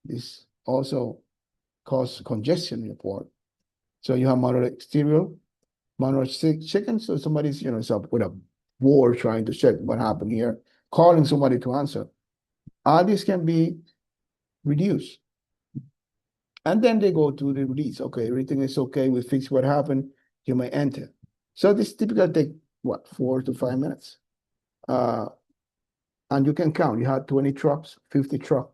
This also causes congestion in the port. So you have manual exterior manual checking. So somebody's, is up with a board trying to check what happened here, calling somebody to answer. All this can be reduced. And then they go to the release. Okay, everything is okay. We fix what happened. You may enter. So this typically take what, 4 to 5 minutes. And you can count. You have 20 trucks, 50 trucks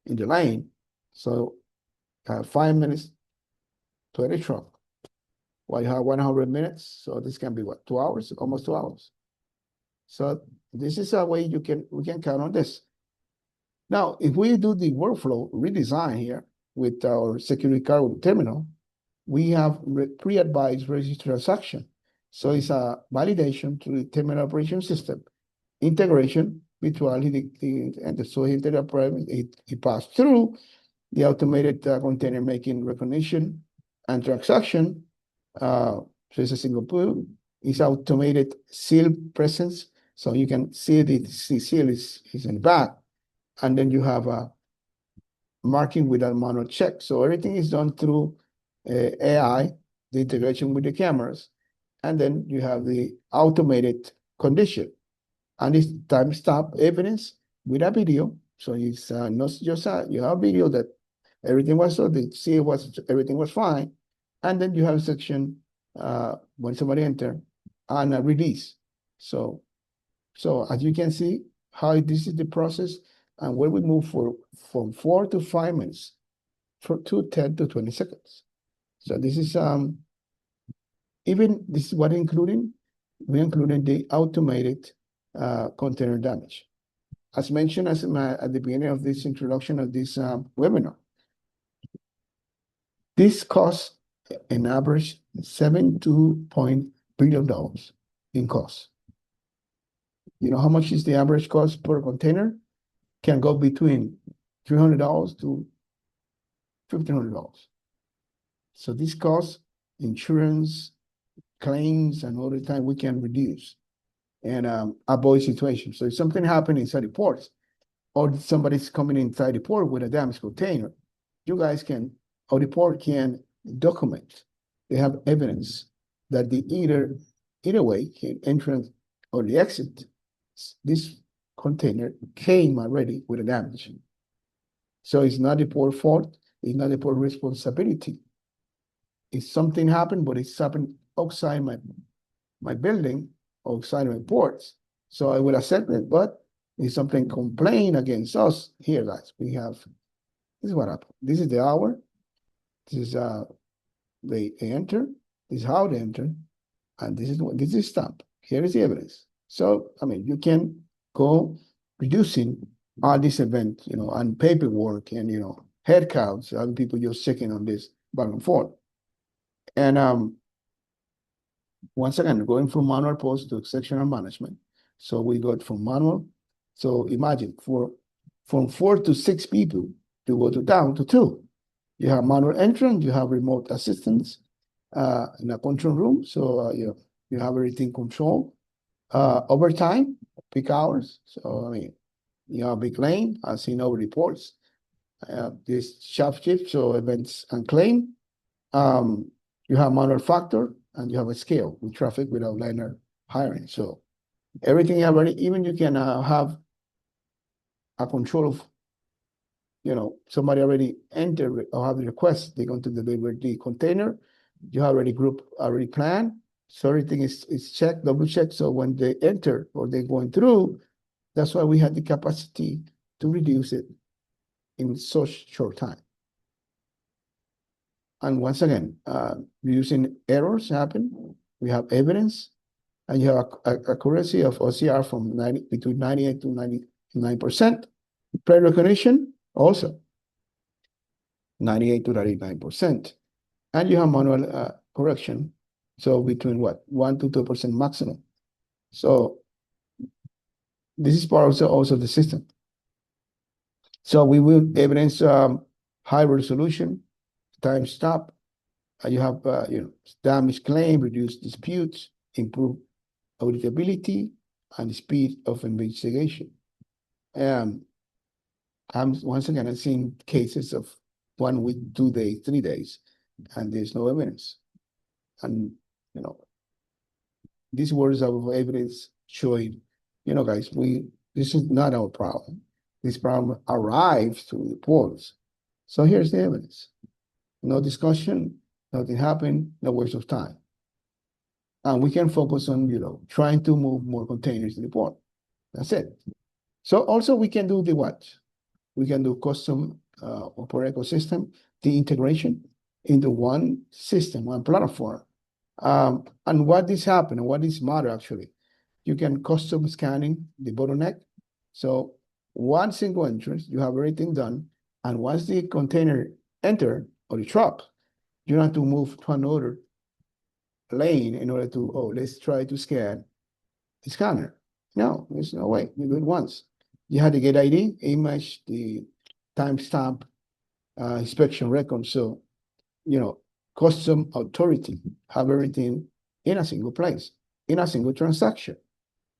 in the lane. So 5 minutes, 20 truck. Well, you have 100 minutes. So this can be what, 2 hours, almost 2 hours. So this is a way we can count on this. Now, if we do the workflow redesign here with our security card terminal, we have pre-advised register transaction. So it's a validation to the terminal operation system, integration between so it passed through the automated container making recognition and transaction. So it's a single pool. It's automated seal presence. So you can see the seal is in the back. And then you have a marking with a manual check. So everything is done through AI, the integration with the cameras. And then you have the automated condition. And it's timestamp evidence with a video. So it's not just you have video that everything was so they see everything was fine. And then you have a section when somebody enter and a release. So as you can see, how this is the process and where we move from 4 to 5 minutes to 10 to 20 seconds. So this is even this is what including we included the automated container damage. As mentioned at the beginning of this introduction of this webinar, this costs an average $7.2 billion in cost. You know how much is the average cost per container? Can go between $300 to $1,500. So this cost, insurance, claims, and all the time we can reduce and avoid situations. So if something happened inside the ports, or somebody's coming inside the port with a damaged container, you guys can, or the port can document. They have evidence that the either way, can entrance or the exit, this container came already with a damage. So it's not the port fault, it's not the port responsibility. If something happened, but it's happened outside my building, outside my ports, so I will accept it. But if something complain against us, here guys, we have, this is what happened. This is the hour, this is they enter, this is how they enter, and this is stamp. Here is the evidence. So I mean, you can go reducing all this event, and paperwork and head counts, other people just checking on this back and forth. And once again, going from manual post to sectional management. So we got from manual. So imagine from 4 to 6 people to go down to 2. You have manual entrance, you have remote assistance in a control room. So you have everything controlled. Overtime, peak hours. So I mean, you have big lane, as seen over reports. This shaft shift, so events and claim. You have manual factor, and you have a scale with traffic without liner hiring. So everything you have already, even you can have a control of, somebody already entered or have the request, they're going to deliver the container. You have already planned. So everything is checked, double checked. So when they enter or they're going through, that's why we had the capacity to reduce it in such short time. And once again, reducing errors happen. We have evidence, and you have accuracy of OCR from between 98 to 99%. Play recognition also 98 to 99%. And you have manual correction, so between 1 to 2% maximum. So this is part also the system. So we will evidence high resolution, time stop. You have damage claim, reduce disputes, improve auditability, and speed of investigation. Once again, I've seen cases of 1 week, 2 days, 3 days, and there's no evidence. And these words of evidence showing, guys, this is not our problem. This problem arrives through the ports. So here's the evidence. No discussion, nothing happened, no waste of time. And we can focus on, trying to move more containers to the port. That's it. So also we can do the what? We can do custom operating ecosystem, the integration into one system, one platform. And what this happen, and what is matter actually, you can custom scanning the bottleneck. So one single entrance, you have everything done. And once the container enter or the truck, you don't have to move to another lane in order to, let's try to scan the scanner. No, there's no way. You do it once. You had to get ID, image, the timestamp, inspection record. So, custom authority have everything in a single place, in a single transaction.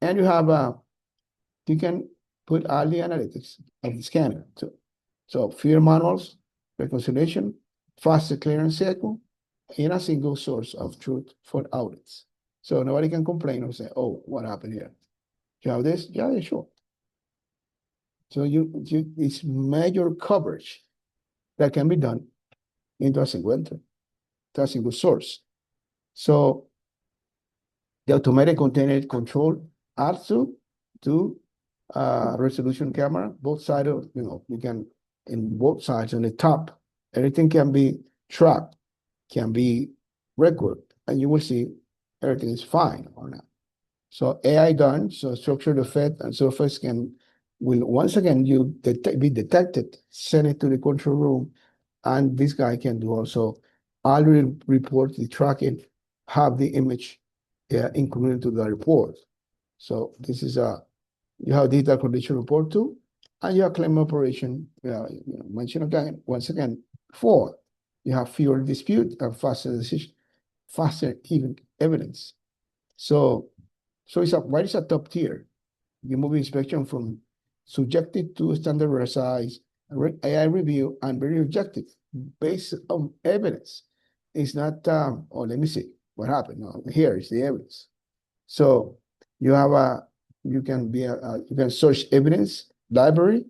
And you can put all the analytics of the scanner too. So fewer manuals, reconciliation, faster clearance cycle, in a single source of truth for audits. So nobody can complain or say, oh, what happened here? You have this? Yeah, sure. So it's major coverage that can be done into a single entry, to a single source. So the automatic container control also to resolution camera, both sides of, you can, in both sides on the top, everything can be tracked, can be recorded, and you will see everything is fine or not. So AI done, so structured effect and surface will once again be detected, send it to the control room, and this guy can do also all the report, the tracking, have the image included to the report. So this is you have data condition report too, and you have claim operation, mentioned again, once again, before, you have fewer dispute and faster decision, faster even evidence. So what is a top tier? You move inspection from subjective to standardized AI review and very objective based on evidence. It's not, let me see what happened. No, here is the evidence. So you have you can search evidence library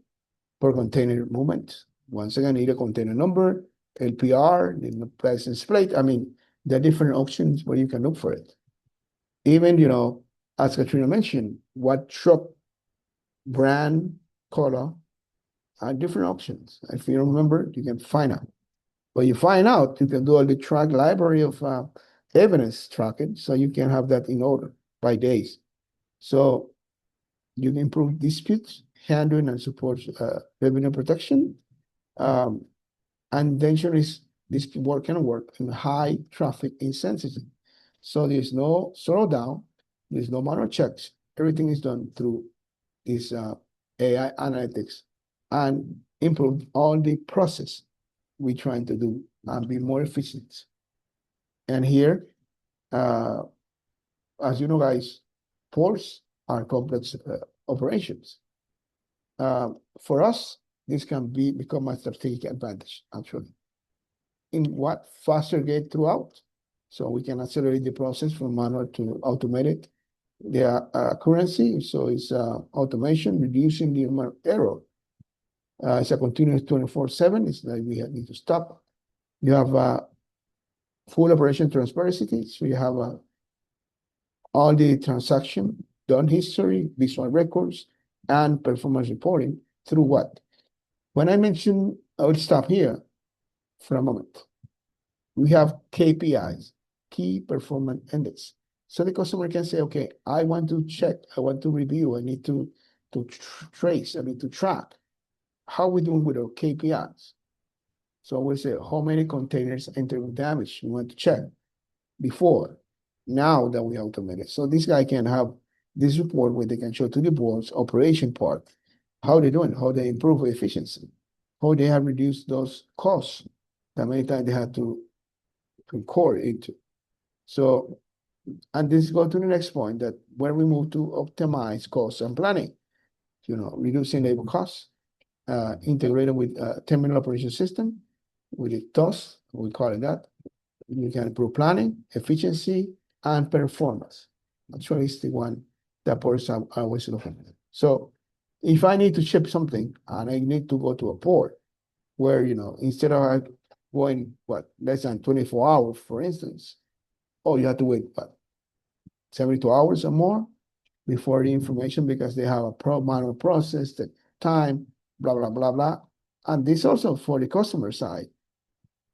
per container movement. Once again, need a container number, LPR, the license plate. I mean, there are different options where you can look for it. Even, as Katrina mentioned, what truck brand, color, are different options. If you don't remember, you can find out. But you find out, you can do all the track library of evidence tracking, so you can have that in order by days. So you can improve disputes, handling and support revenue protection. And then is this work can work in high traffic intensity. So there's no slowdown, there's no manual checks. Everything is done through this AI analytics and improve all the process we're trying to do and be more efficient. And here, as you know, guys, ports are complex operations. For us, this can become a strategic advantage, actually. In what faster gate throughout, so we can accelerate the process from manual to automated. The accuracy, so it's automation, reducing the amount of error. It's a continuous 24/7. It's like we need to stop. You have full operation transparency, so you have all the transaction done history, visual records, and performance reporting through what? When I mention, I will stop here for a moment. We have KPIs, key performance index. So the customer can say, okay, I want to check, I want to review, I need to trace, I need to track. How are we doing with our KPIs? So we say, how many containers enter with damage? We want to check before, now that we automate it. So this guy can have this report where they can show to the board's operation part, how they're doing, how they improve efficiency, how they have reduced those costs that many times they have to core into. So, and this goes to the next point, that when we move to optimize costs and planning, reducing labor costs, integrated with terminal operation system, with the TOS, we call it that. You can improve planning, efficiency, and performance. Actually, it's the one that ports are always looking at. So if I need to ship something and I need to go to a port where, instead of going, less than 24 hours, for instance, you have to wait, 72 hours or more before the information because they have a manual process, the time, blah, blah, blah, blah. And this also for the customer side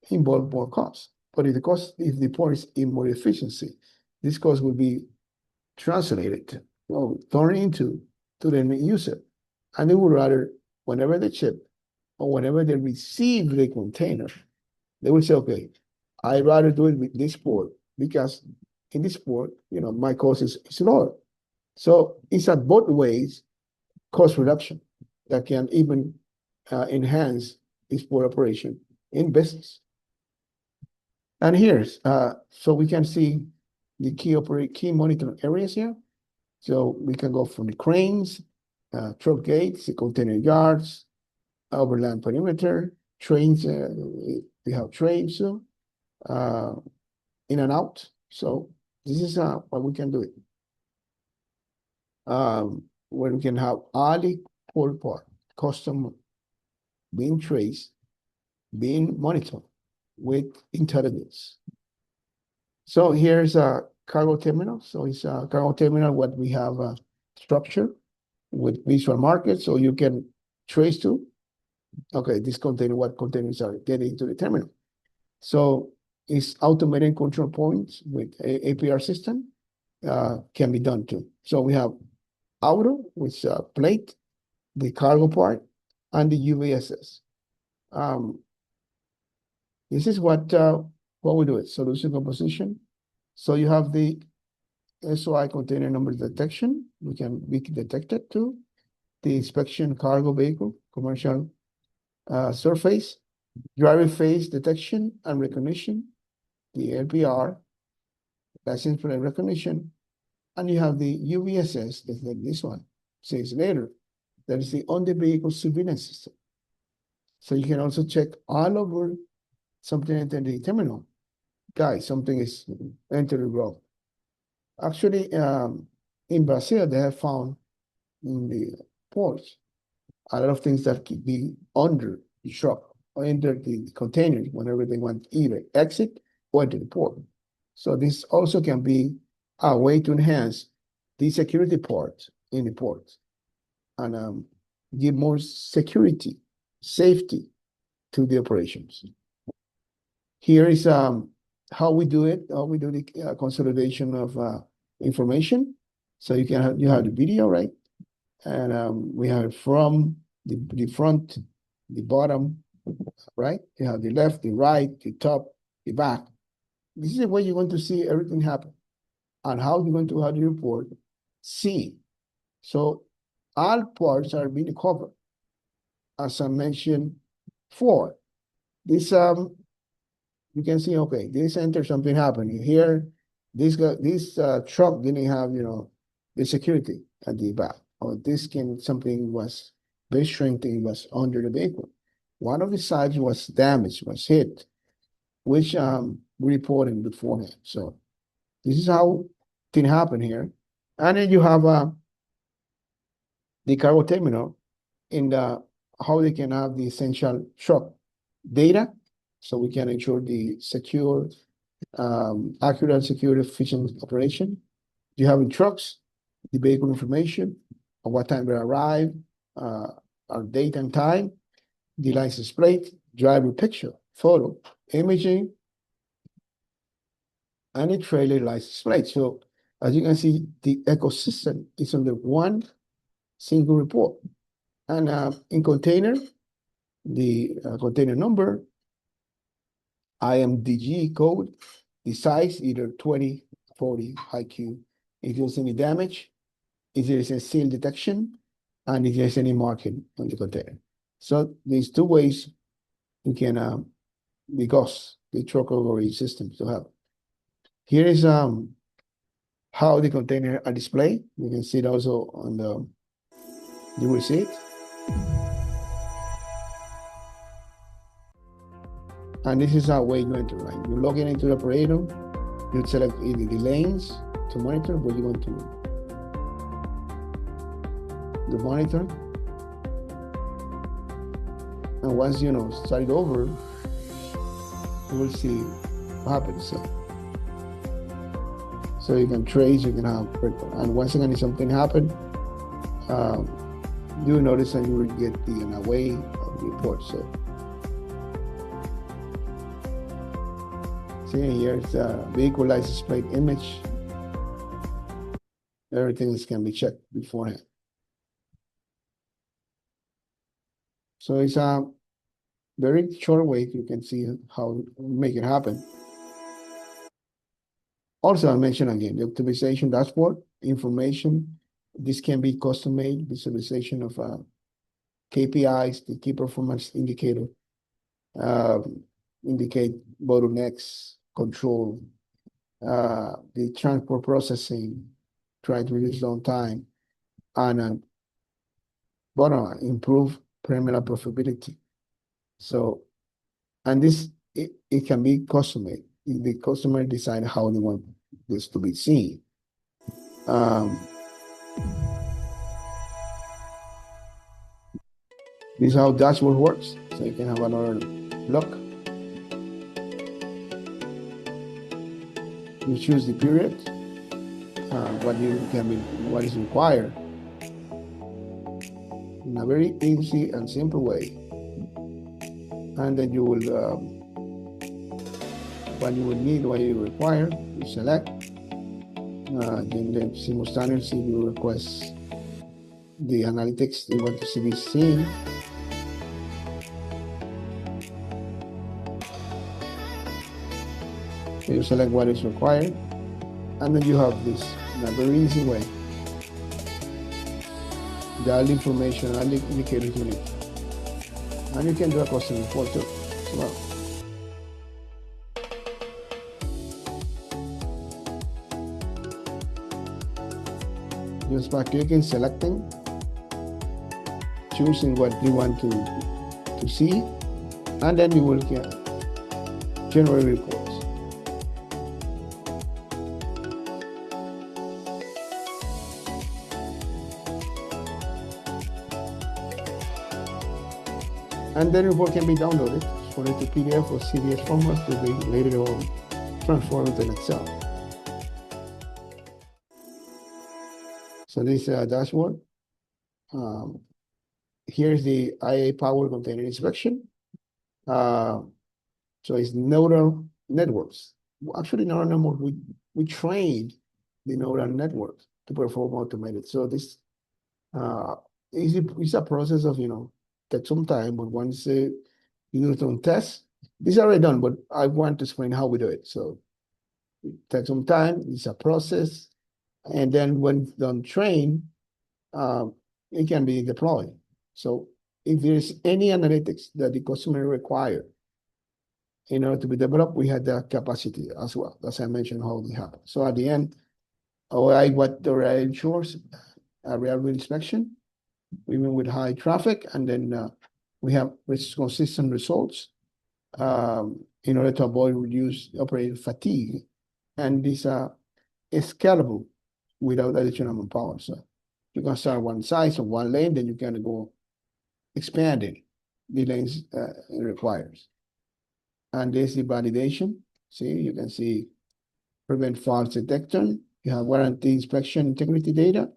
involve more cost. But if the port is in more efficiency, this cost will be translated, turned into to the end user. And they would rather, whenever they ship or whenever they receive the container, they will say, okay, I'd rather do it with this port because in this port, my cost is lower. So it's at both ways cost reduction that can even enhance this port operation in business. And here's, so we can see the key monitoring areas here. So we can go from the cranes, truck gates, the container yards, overland perimeter, trains, we have trains in and out. So this is what we can do it. Where we can have all the port part custom being traced, being monitored with intelligence. So here's a cargo terminal. So it's a cargo terminal what we have a structure with visual markers so you can trace to, okay, this container, what containers are getting to the terminal. So it's automated control points with APR system can be done too. So we have auto, which plate, the cargo part, and the UVSS. This is what we do it, solution composition. So you have the SOI container number detection, we can be detected too. The inspection cargo vehicle, commercial surface, driver face detection and recognition, the LPR, license plate recognition, and you have the UVSS, that's like this one, says later, that is the on-the-vehicle surveillance system. So you can also check all over something at the terminal. Guys, something is entering wrong. Actually, in Brazil, they have found in the ports a lot of things that could be under the truck or under the container whenever they want either exit or enter the port. So this also can be a way to enhance the security part in the port and give more security, safety to the operations. Here is how we do it. How we do the consolidation of information. So you have the video, right? And we have from the front, the bottom, right? You have the left, the right, the top, the back. This is the way you're going to see everything happen. And how you're going to have the report seen. So all parts are being covered. As I mentioned before, this you can see, okay, this enter something happening here. This truck didn't have, the security at the back, or something was very strengthened, was under the vehicle. One of the sides was damaged, was hit, which we reported beforehand. So this is how thing happen here. And then you have the cargo terminal in how they can have the essential truck data, so we can ensure the secure, accurate, secure, efficient operation. You have in trucks the vehicle information, on what time they arrive, our date and time, the license plate, driver picture, photo, imaging, and the trailer license plate. So as you can see, the ecosystem is under one single report. And in container, the container number, IMDG code, the size, either 20, 40, IQ, if there's any damage, if there is a seal detection, and if there's any marking on the container. So these two ways you can because the truck recovery system to have. Here is how the container are displayed. You can see it also on the receipt. And this is how way you enter, right? You log in into the operator, you select either the lanes to monitor, what you want to the monitor. And once start it over, you will see what happens. So you can trace, you can have, and once again, if something happened, you notice that you will get the away of the report. So see here, it's a vehicle license plate image. Everything can be checked beforehand. So it's a very short way you can see how to make it happen. Also, I mentioned again, the optimization dashboard information. This can be custom-made visualization of KPIs, the key performance indicator, indicate bottlenecks, control, the transport processing, try to reduce downtime, and bottom line, improve terminal profitability. So, and this, it can be custom-made. The customer decide how they want this to be seen. This is how dashboard works. So you can have another look. You choose the period, what is required, in a very easy and simple way. And then you will, what you will need, what you require, you select. Then the simultaneously you request the analytics you want to see this seen. So you select what is required, and then you have this in a very easy way. The all information, all the indicators you need. And you can do a custom report too as well. Just by clicking, selecting, choosing what you want to see, and then you will get generate reports. And the report can be downloaded for it to PDF or CDS format to be later on transformed into Excel. So this dashboard. Here's the IA power container inspection. So it's neural networks. Actually, neural network, we trained the neural network to perform automated. So this is a process of, take some time, but once you do some tests, these are already done, but I want to explain how we do it. So it takes some time, it's a process, and then when done train, it can be deployed. So if there's any analytics that the customer require in order to be developed, we had the capacity as well. As I mentioned, how it happened. So at the end, what the rail ensures a railway inspection, even with high traffic, and then we have consistent results in order to avoid reduced operating fatigue. And these are scalable without additional manpower. So you can start one size or one lane, then you can go expanding the lanes it requires. And there's the validation. See, you can see prevent fault detection. You have warranty inspection integrity data.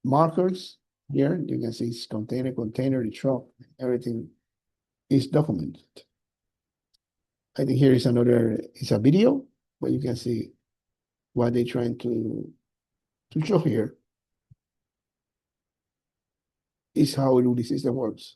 Markers here, you can see it's container, the truck, everything is documented. I think here is it's a video, but you can see what they're trying to show here is how the system works.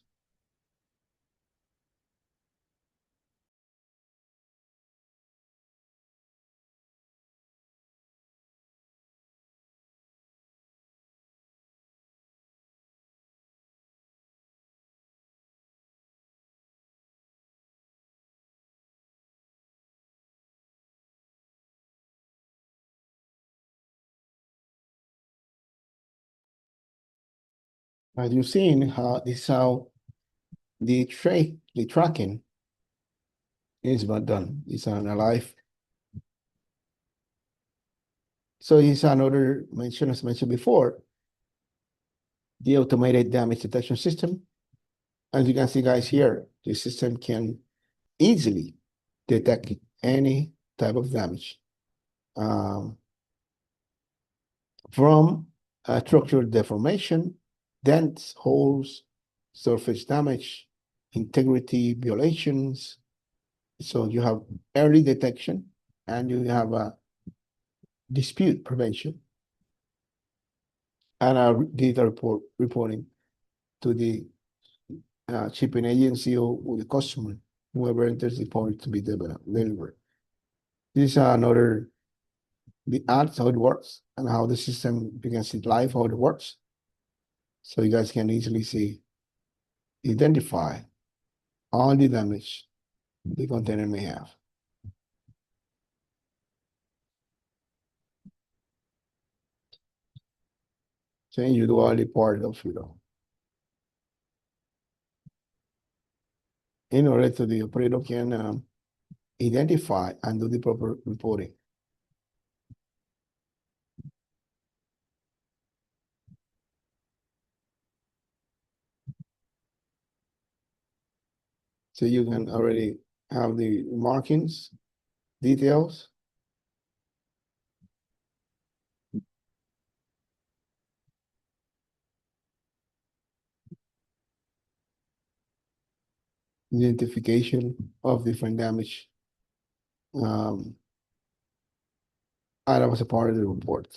As you've seen, how the tracking is not done. It's on a live So here's another mention, as mentioned before, the automated damage detection system. As you can see, guys, here, the system can easily detect any type of damage from structural deformation, dents, holes, surface damage, integrity violations. So you have early detection and you have a dispute prevention and a data reporting to the shipping agency or the customer, whoever enters the point to be delivered. This is another, the ads, how it works and how the system, you can see live how it works. So you guys can easily see, identify all the damage the container may have. So you do all the part of in order to the operator can identify and do the proper reporting. So you can already have the markings, details. Identification of different damage. And that was a part of the report.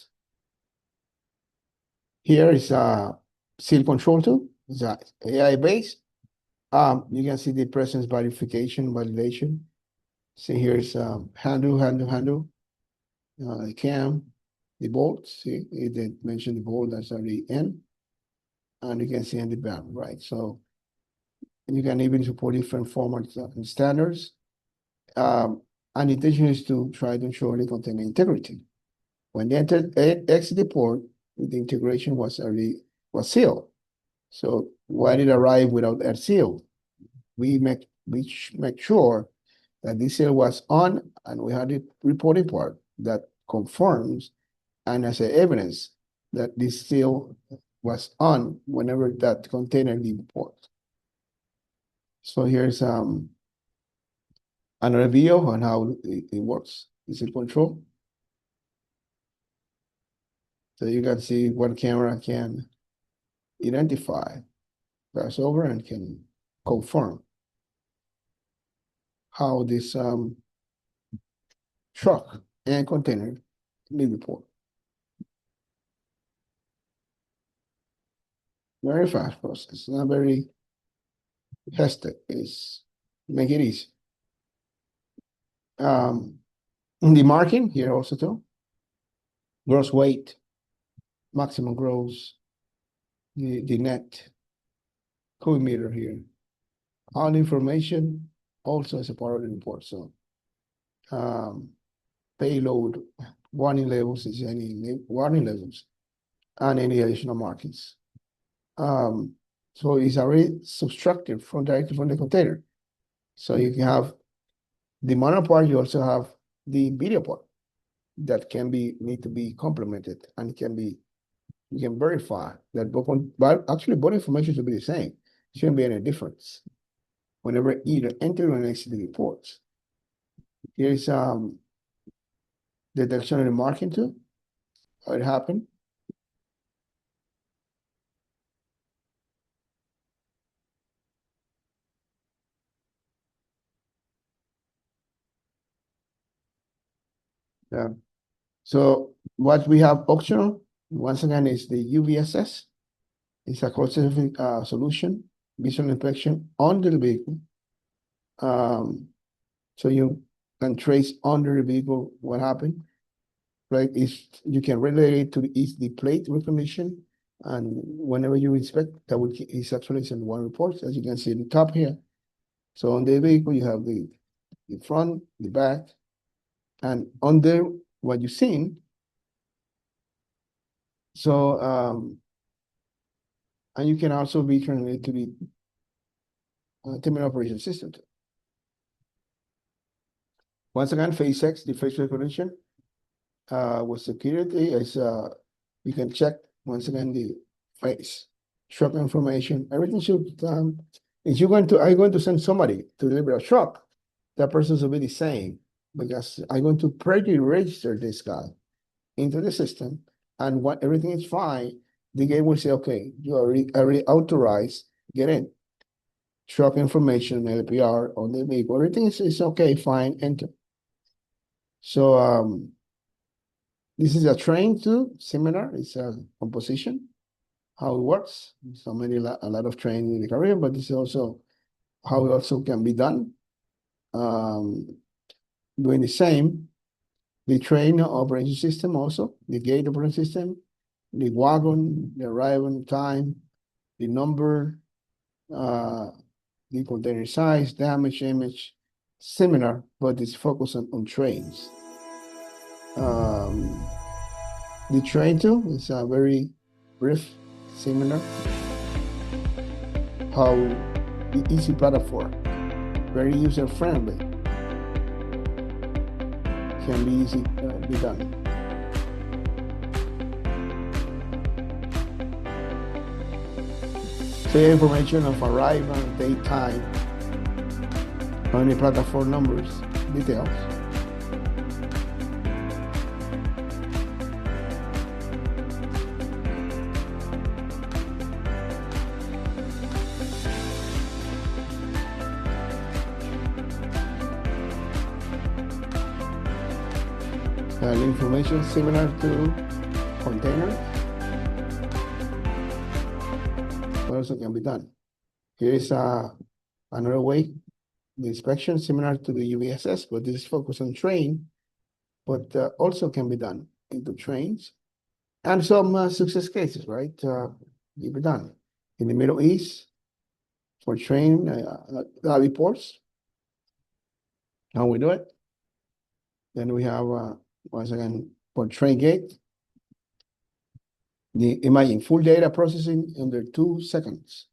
Here is a seal control tool. It's a AI based. You can see the presence verification, validation. See here's handle, the cam, the bolt. See, it did mention the bolt that's already in. And you can see in the back, right? So you can even support different formats and standards. And the intention is to try to ensure the container integrity. When they exit the port, the integration was sealed. So why did it arrive without that seal? We make sure that this seal was on, and we had a reporting part that confirms and as a evidence that this seal was on whenever that container leave the port. So here's another video on how it works. Is it control? So you can see what camera can identify, pass over, and can confirm how this truck and container leave the port. Very fast process, not very hectic. It's make it easy. The marking here also too. Gross weight, maximum gross, the net cubic meter here. All the information also is a part of the report. So payload, warning labels, is any warning labels, and any additional markings. So it's already subtracted directly from the container. So you can have the manual part, you also have the video part that need to be complemented and you can verify that but actually both information should be the same. Shouldn't be any difference whenever either enter or exit the reports. Here's detection and marking too, how it happened. Yeah. So what we have optional, once again, is the UVSS. It's a cost-effective solution, visual inspection under the vehicle. So you can trace under the vehicle what happened, right? You can relate it to the plate recognition, and whenever you inspect, is actually in one report, as you can see in the top here. So on the vehicle, you have the front, the back, and under what you've seen. So and you can also be translated to the terminal operation system. Once again, phase X, the face recognition. with security is you can check once again the face, truck information, everything should if you're going to are you going to send somebody to deliver a truck, that person will be the same because I'm going to pre-register this guy into the system, and when everything is fine, the gate will say, okay, you are already authorized, get in. Truck information, LPR on the vehicle, everything is okay, fine, enter. So this is a train too, similar, it's a composition, how it works. So many, a lot of training in the career, but this is also how it also can be done. Doing the same, the train operation system also, the gate operating system, the wagon, the arrival time, the number, the container size, damage, image, similar, but it's focused on trains. The train too is a very brief, similar. How the easy platform, very user friendly, can be easy be done. Say information of arrival, date, time, how many platform numbers, details. Information similar to containers, but also can be done. Here is another way, the inspection similar to the ISS, but this is focused on train, but also can be done into trains. And some success cases, right? Can be done. In the Middle East, for train reports, how we do it. Then we have, once again, for train gate, imagine full data processing under 2 seconds.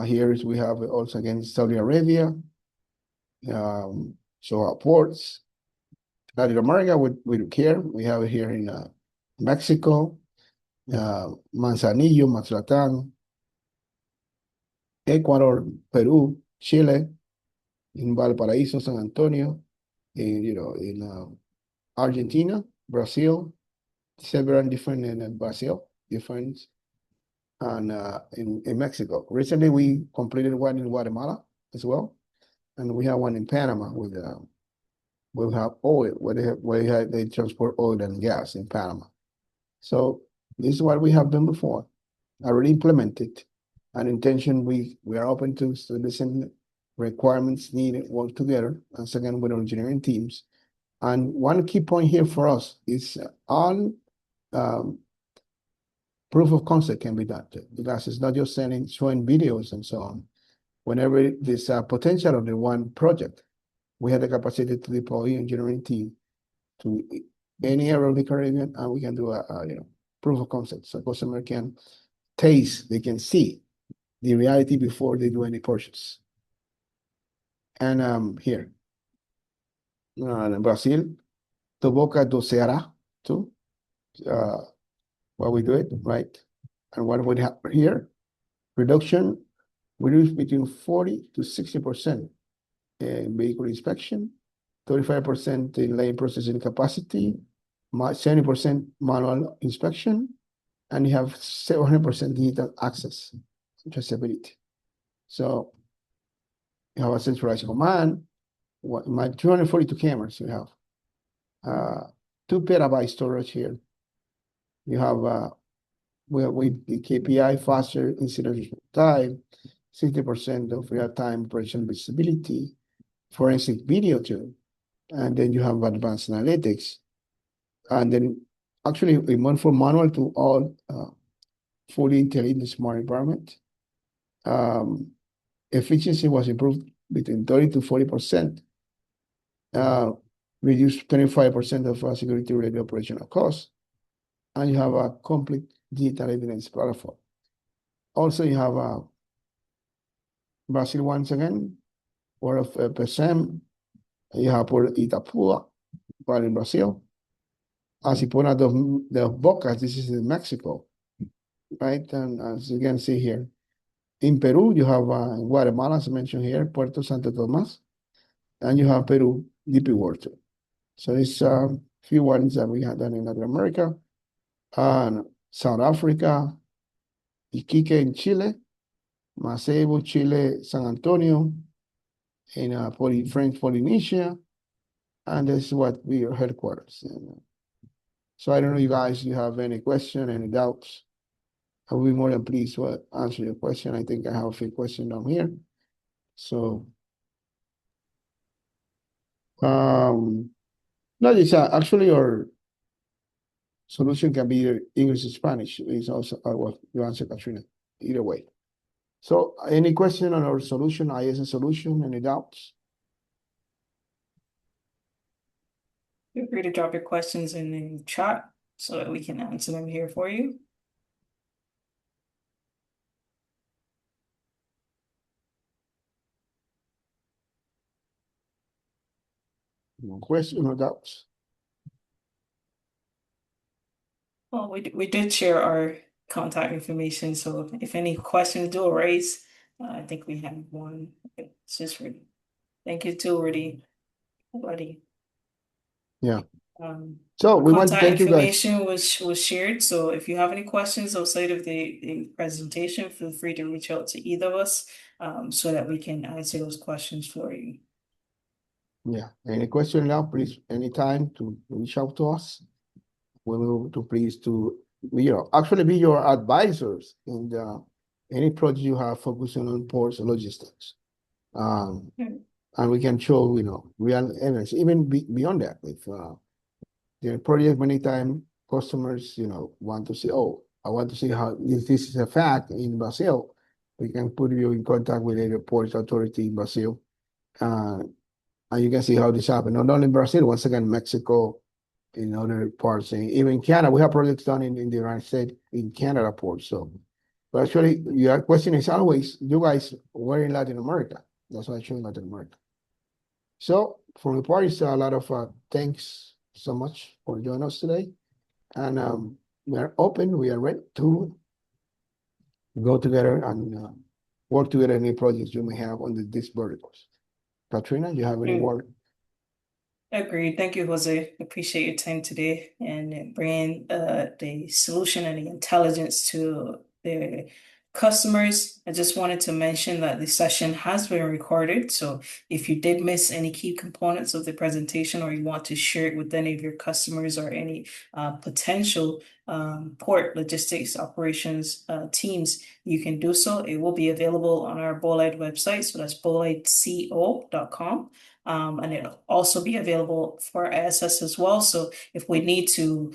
Here we have also again Saudi Arabia. So our ports, Latin America with care. We have it here in Mexico, Manzanillo, Mazatlan, Ecuador, Peru, Chile, in Valparaíso, San Antonio, in Argentina, Brazil, several different in Brazil, different, and in Mexico. Recently, we completed one in Guatemala as well, and we have one in Panama with we have oil where they transport oil and gas in Panama. So this is what we have done before, already implemented, and intention we are open to listen requirements needed, work together, and again with our engineering teams. And one key point here for us is all proof of concept can be done because it's not just showing videos and so on. Whenever there's a potential of the one project, we have the capacity to deploy engineering team to any area of the Caribbean, and we can do a proof of concept. So customer can taste, they can see the reality before they do any purchase. And here, in Brazil, Toboca do Ceará too. What we do it, right? And what we have here, reduction, we reduce between 40 to 60% in vehicle inspection, 35% in lane processing capacity, 70% manual inspection, and you have 700% digital access, traceability. So you have a centralized command. My 242 cameras you have. 2 petabyte storage here. You have with the KPI faster incident response time, 60% of real-time operation visibility, forensic video too, and then you have advanced analytics, and then actually we went from manual to all fully intelligent smart environment. Efficiency was improved between 30 to 40%. Reduced 25% of security-related operational costs, and you have a complete digital evidence platform. Also, you have Brazil once again, Port of PSM, you have Port Itapua, while in Brazil, as Ipona de Bocas, this is in Mexico, right? And as you can see here, in Peru, you have Guatemala, as mentioned here, Puerto Santo Tomas, and you have Peru, DP Water. So it's a few ones that we have done in Latin America, and South Africa, Iquique in Chile, Maceió, Chile, San Antonio, in French Polynesia, and this is what we are headquarters. And, so I don't know, you guys, you have any question, any doubts? I will be more than pleased to answer your question. I think I have a few questions down here. So, no, it's actually your solution can be either English or Spanish. It's also well, you answer, Katrina, either way. So, any question on our solution, ISS solution? Any doubts? Feel free to drop your questions in the chat so that we can answer them here for you. No question, no doubts. Well, we did share our contact information, so if any questions do arise, I think we have one. It's just ready. Thank you too, Rudy. Buddy. Yeah. So we want to Contact thank you guys. information was shared. So if you have any questions outside of the presentation, feel free to reach out to either of us so that we can answer those questions for you. Yeah. Any question now, please, anytime to reach out to us. We will to please to actually be your advisors in any project you have focusing on ports and logistics. And we can show real evidence, even beyond that. If the project many times customers want to say, oh, I want to see how if this is a fact in Brazil, we can put you in contact with the ports authority in Brazil. And you can see how this happened. Not only in Brazil, once again, Mexico, in other parts, and even Canada. We have projects done in the United States, in Canada ports. So, but actually, your question is always, you guys were in Latin America. That's why I chose Latin America. So, from the part, it's a lot of thanks so much for joining us today. And we are open, we are ready to go together and work together in any projects you may have on these verticals. Katrina, you have any word? Agreed. Thank you, Jose. Appreciate your time today and bringing the solution and the intelligence to the customers. I just wanted to mention that the session has been recorded. So if you did miss any key components of the presentation or you want to share it with any of your customers or any potential port logistics operations teams, you can do so. It will be available on our Bolide website. So that's bolideco.com. And it'll also be available for ISS as well. So if we need to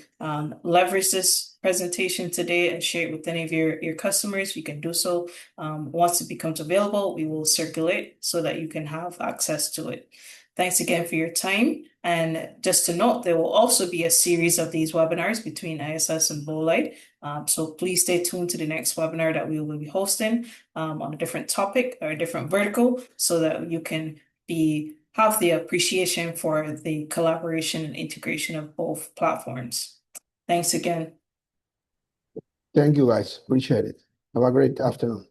leverage this presentation today and share it with any of your customers, you can do so. Once it becomes available, we will circulate so that you can have access to it. Thanks again for your time. And just to note, there will also be a series of these webinars between ISS and Bolide. So please stay tuned to the next webinar that we will be hosting on a different topic or a different vertical so that you can have the appreciation for the collaboration and integration of both platforms. Thanks again. Thank you, guys. Appreciate it. Have a great afternoon.